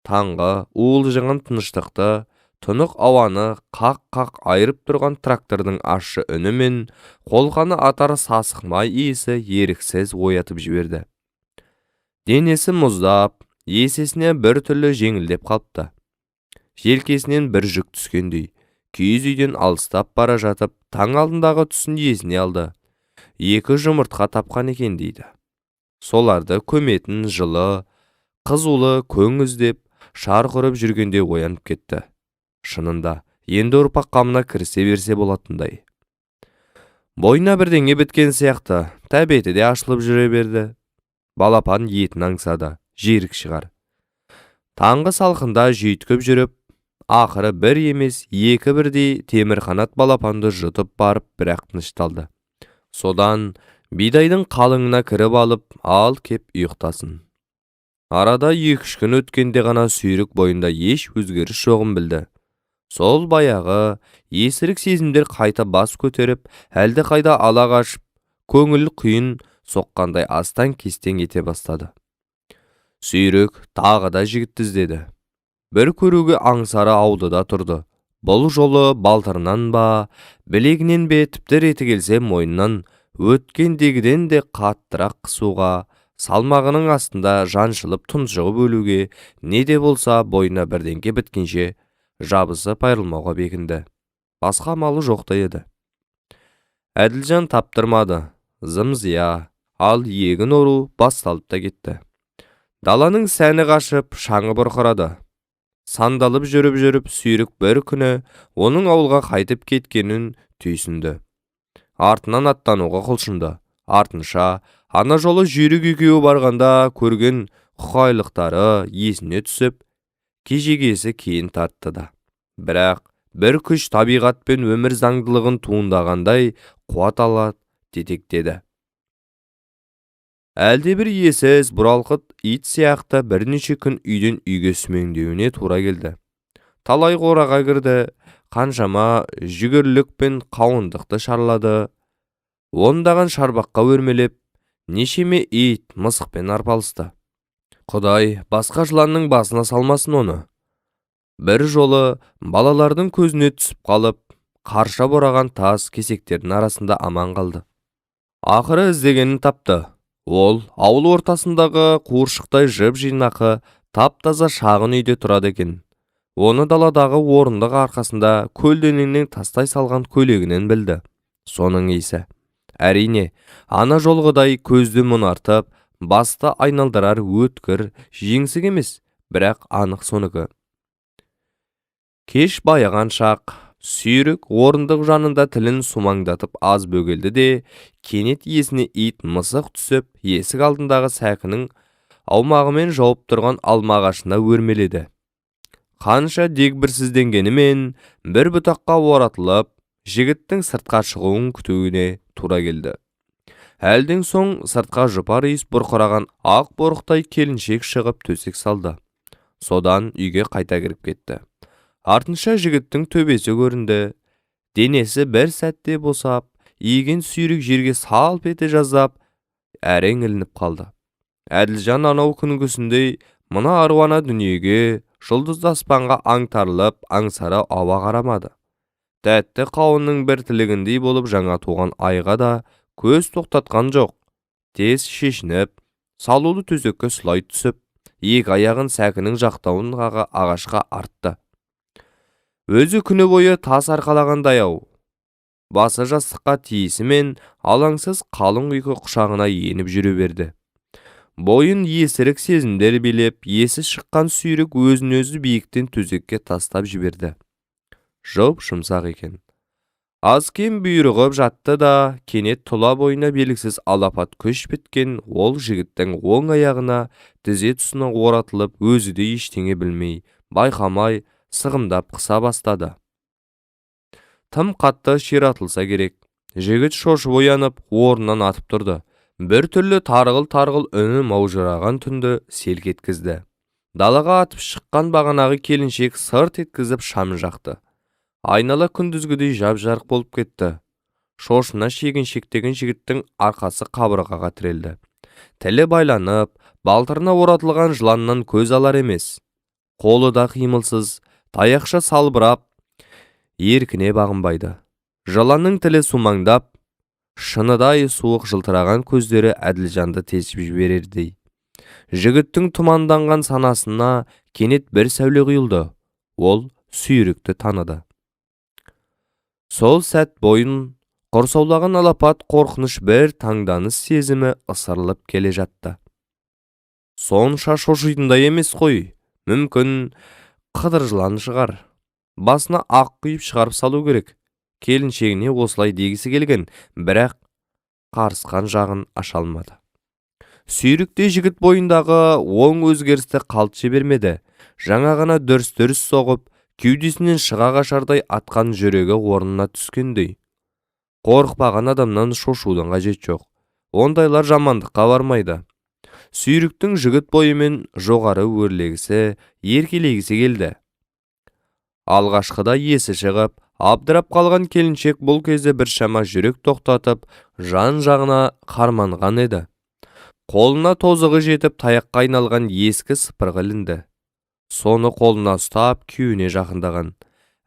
Таңғы уылжыған тыныштықты, тұнық ауаны қақ-қақ айырып тұрған трактордың ащы үні мен қолқаны атар сасық май иісі еріксіз оятып жіберді. Денесі мұздап, есесіне бір түрлі жеңілдеп қалыпты. Желкесінен бір жүк түскендей, киіз үйден алыстап бара жатып, таң алдындағы түсін есіне алды. Екі жұмыртқа тапқан екен дейді. Соларды көметін жылы, қызулы көң іздеп, шар құрып жүргенде оянып кетті. Шынында, енді ұрпақ қамына кірісе берсе болатындай. Бойына бірдеңе біткен сияқты, тәбеті де ашылып жүре берді. Балапан етін аңсады, жерік шығар. Таңғы салқында жүйткіп жүріп, ақыры бір емес, екі бірдей темір қанат балапанды жұтып барып бірақ тынышталды. Содан бидайдың қалыңына кіріп алып, ал кеп ұйықтасын. Арада 2-3 күн өткенде ғана Сүйрік бойында еш өзгеріс жоғын білді. Сол баяғы есірік сезімдер қайта бас көтеріп, әлде қайда ала қашып, көңіл құйын соққандай астан кестен ете бастады. Сүйрік тағы да жігітті іздеді. Бір көруге аңсары аудыда тұрды. Бұл жолы балтырынан ба, білегінен бе, тіпті реті келсе мойнынан, өткендегіден де қаттырақ қысуға, салмағының астында жаншылып тұншығып өлуге, не де болса бойына бірдеңке біткенше жабысып айрылмауға бекінді. Басқа амалы жоқта еді. Әділжан таптырмады. Зым-зия, ал егін ору басталып та кетті. Даланың сәні қашып, шаңы бұрқырады. Сандалып жүріп сүйрік бір күні оның ауылға қайтып кеткенін түйсінді. Артынан аттануға құлшынды. Артынша ана жолы жүйрік екеуі барғанда көрген құқайлықтары есіне түсіп, кежегесі кейін тартты да. Бірақ бір күш табиғат пен өмір заңдылығын туындағандай қуат алады детектеді. Әлде бір иесіз бұралқыт ит сияқты бірнеше күн үйден үйге сүмеңдеуіне тура келді. Талай қораға кірді, қаншама жүгірлік пен қауындықты шарлады. Ондаған шарбаққа өрмелеп, нешеме ит мысықпен арпалысты. Құдай басқа жыланның басына салмасын оны. Бір жолы балалардың көзіне түсіп қалып, қарша бораған тас кесектердің арасында аман қалды. Ақыры іздегенін тапты. Ол ауыл ортасындағы қуыршықтай жып-жинақы, тап-таза шағын үйде тұрады екен. Оны даладағы орындық арқасында көлденеңнен тастай салған көйлегінен білді. Соның иісі. Әрине, ана жолғыдай көзді мұнартып, басты айналдырар өткір, жеңсік емес, бірақ анық соныкі. Кеш баяған шақ, сүйрік орындық жанында тілін сумаңдатып аз бөгелді де, кенет есіне ит мысық түсіп, есік алдындағы сәкінің аумағымен жауып тұрған алма ағашына өрмеледі. Қанша дегбірсізденгенімен бір бұтаққа оратылып, жігіттің сыртқа шығуын күтуіне тура келді. Әлден соң сыртқа жұпар иіс бұрқыраған ақ борықтай келіншек шығып төсек салды. Содан үйге қайта кіріп кетті. Артынша жігіттің төбесі көрінді. Денесі бір сәтте босап, иген сүйрік жерге салп ете жаздап, әрең ілініп қалды. Әділжан анау күнгісіндей мына аруана дүниеге, жұлдызды аспанға аңтарылып, аңсара ауа қарамады. Тәтті қауынның бір тілігіндей болып жаңа туған айға да көз тоқтатқан жоқ. Тез шешініп, салулы төсекке сұлай түсіп, екі аяғын сәкінің жақтауындағы ағашқа артты. Өзі күні бойы тас арқалағандай ау. Басы жастыққа тиісімен алаңсыз қалың ұйқы құшағына еніп жүре берді. Бойын есірік сезімдер билеп, есі шыққан сүйрік өзін-өзі биіктен төсекке тастап жіберді. Жоп жұмсақ екен. Аз кем бұйырғып жатты да, кенет тұла бойына белгісіз алапат күш біткен ол жігіттің оң аяғына тізе тұсына оратылып, өзі де ештеңе білмей, байқамай, сығымдап қыса бастады. Тым қатты ширатылса керек. Жігіт шошып оянып, орнынан атып тұрды. Бір түрлі тарғыл-тарғыл үні маужыраған түнді селк еткізді. Далаға атып шыққан бағанағы келіншек сырт еткізіп шам жақты. Айнала күндізгідей жап-жарық болып кетті. Шошына шегіншектеген жігіттің арқасы қабырғаға тірелді. Тілі байланып, балтырына оратылған жыланнан көз алар емес. Қолы да қимылсыз, таяқша салбырап, еркіне бағынбайды. Жыланның тілі сумаңдап, шыныдай суық жылтыраған көздері Әділжанды тесіп жіберердей. Жігіттің тұманданған санасына кенет бір сәуле құйылды. Ол сүйрікті таныды. Сол сәт бойын құрсаулаған алапат қорқыныш бір таңданыс сезімі ысырылып келе жатты. Сонша шошитындай емес қой. Мүмкін қыдыр жылан шығар. Басына ақ құйып шығарып салу керек. Келіншегіне осылай дегісі келген, бірақ қарысқан жағын аша алмады. Сүйрікте жігіт бойындағы оң өзгерісті қалт жібермеді. Жаңа ғана дүрс-дүрс соғып, кеудесінен шыға қашардай атқан жүрегі орнына түскендей. Қорықпаған адамнан шошудың қажет жоқ. Ондайлар жамандыққа бармайды. Сүйріктің жігіт бойымен жоғары өрлегісі, еркелегісі келді. Алғашқыда есі шығып, абдырап қалған келіншек бұл кезде бір шама жүрек тоқтатып, жан жағына қарманған еді. Қолына тозығы жетіп таяққа айналған ескі сыпырғы ілінді. Соны қолына ұстап күйеуіне жақындаған.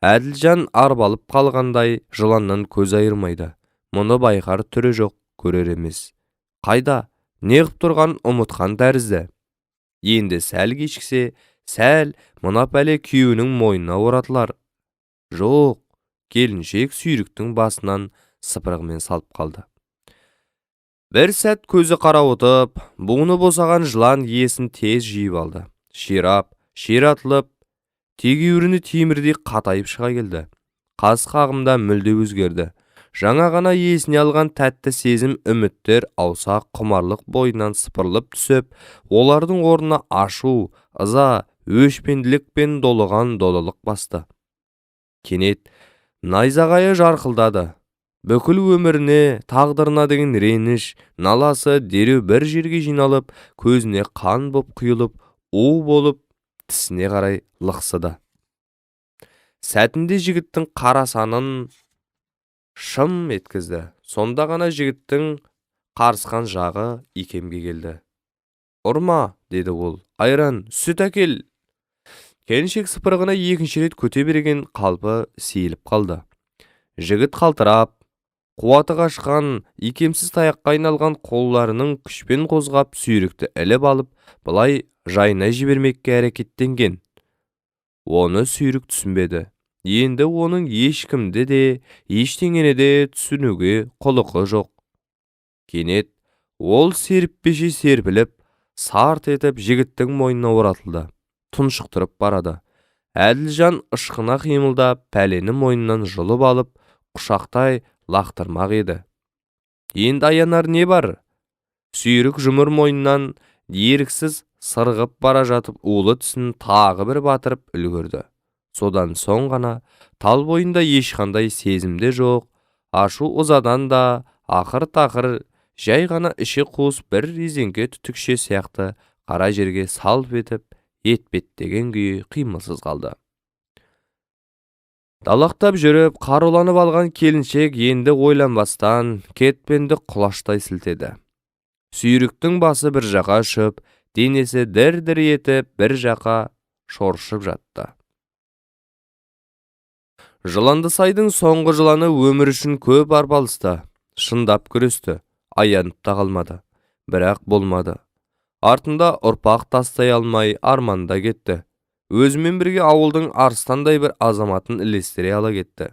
Әділжан арбалып қалғандай жыланнан көз айырмайды. Мұны байқар түрі жоқ, көрер емес. Қайда? Неғып тұрған ұмытқан тәрізді. Енді сәл кешіксе, сәл мына пәле күйеуінің мойнына оратылар. Жоқ, келіншек сүйріктің басынан сыпырғымен салып қалды. Бір сәт көзі қарауытып, буыны босаған жылан есін тез жиып алды. Ширатылып, тегеуріні темірдей қатайып шыға келді. Қас қағымда мүлде өзгерді. Жаңа ғана есіне алған тәтті сезім, үміттер, аусақ құмарлық бойынан сыпырылып түсіп, олардың орнына ашу, ыза, өшпенділікпен долыған долылық басты. Кенет найзағайы жарқылдады. Бүкіл өміріне, тағдырына деген реніш, наласы дереу бір жерге жиналып, көзіне қан боп құйылып, у болып, тісіне қарай лықсыды. Сәтінде жігіттің қара санын шым еткізді. Сонда ғана жігіттің қарысқан жағы икемге келді. «Ұрма», деді ол, «айран, сүт әкел». Келіншек сыпырғына екінші рет көте берген қалпы сейіліп қалды. Жігіт қалтырап, қуаты қашқан, икемсіз таяққа айналған қолдарының күшпен қозғап, сүйрікті іліп алып, былай жайына жібермекке әрекеттенген. Оны сүйрік түсінбеді. Енді оның ешкімді де, ештеңені де түсінуге құлықы жоқ. Кенет ол серіппеше серпіліп, сарт етіп жігіттің мойнына оратылды. Тұншықтырып барады. Әділжан ышқына қимылдап, пәлені мойнынан жұлып алып, құшақтай лақтырмақ еді. Енді аянар не бар? Сүйрік жұмыр мойнынан еріксіз сырғып бара жатып, улы тісін тағы бір батырып үлгірді. Содан соң ғана тал бойында ешқандай сезімде жоқ, ашу ызадан да ақыр-тақыр жай ғана іші қуыс бір резеңке түтікше сияқты қара жерге салп етіп, етпеттеген күйі қимылсыз қалды. Далақтап жүріп, қаруланып алған келіншек енді ойланбастан кетпенді құлаштай сілтеді. Сүйріктің басы бір жаққа ұшып, денесі дір-дір етіп бір жаққа шоршып жатты. Жыландысайдың соңғы жыланы өмір үшін көп арпалысты, шындап күресті, аянып та қалмады. Бірақ болмады. Артында ұрпақ тастай алмай арманда кетті. Өзімен бірге ауылдың арыстандай бір азаматын ілестіре ала кетті.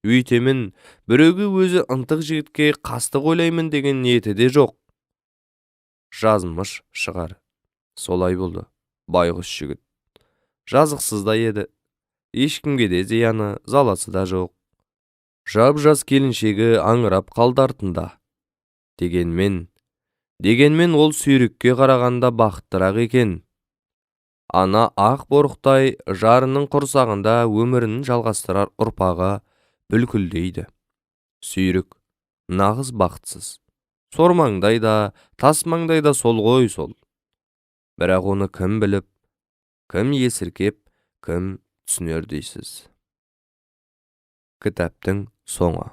Үйтемін, біреуге өзі ынтық жігітке қастық ойлаймын деген ниеті де жоқ. Жазмыш шығар. Солай болды. Байғұс жігіт. Жазықсыз да еді. Ешкімге де зияны, заласы да жоқ. Жап-жас келіншегі аңырап қалды артында. Дегенмен ол сүйрікке қарағанда бақыттырақ екен. Ана ақ борықтай жарының құрсағында өмірін жалғастырар ұрпағы бүлкілдейді. Сүйрік нағыз бақытсыз. Сормаңдай да, тасмаңдай да сол ғой сол. Бірақ оны кім біліп, кім есіркеп, кім түсінер дейсіз. Кітаптың соңы.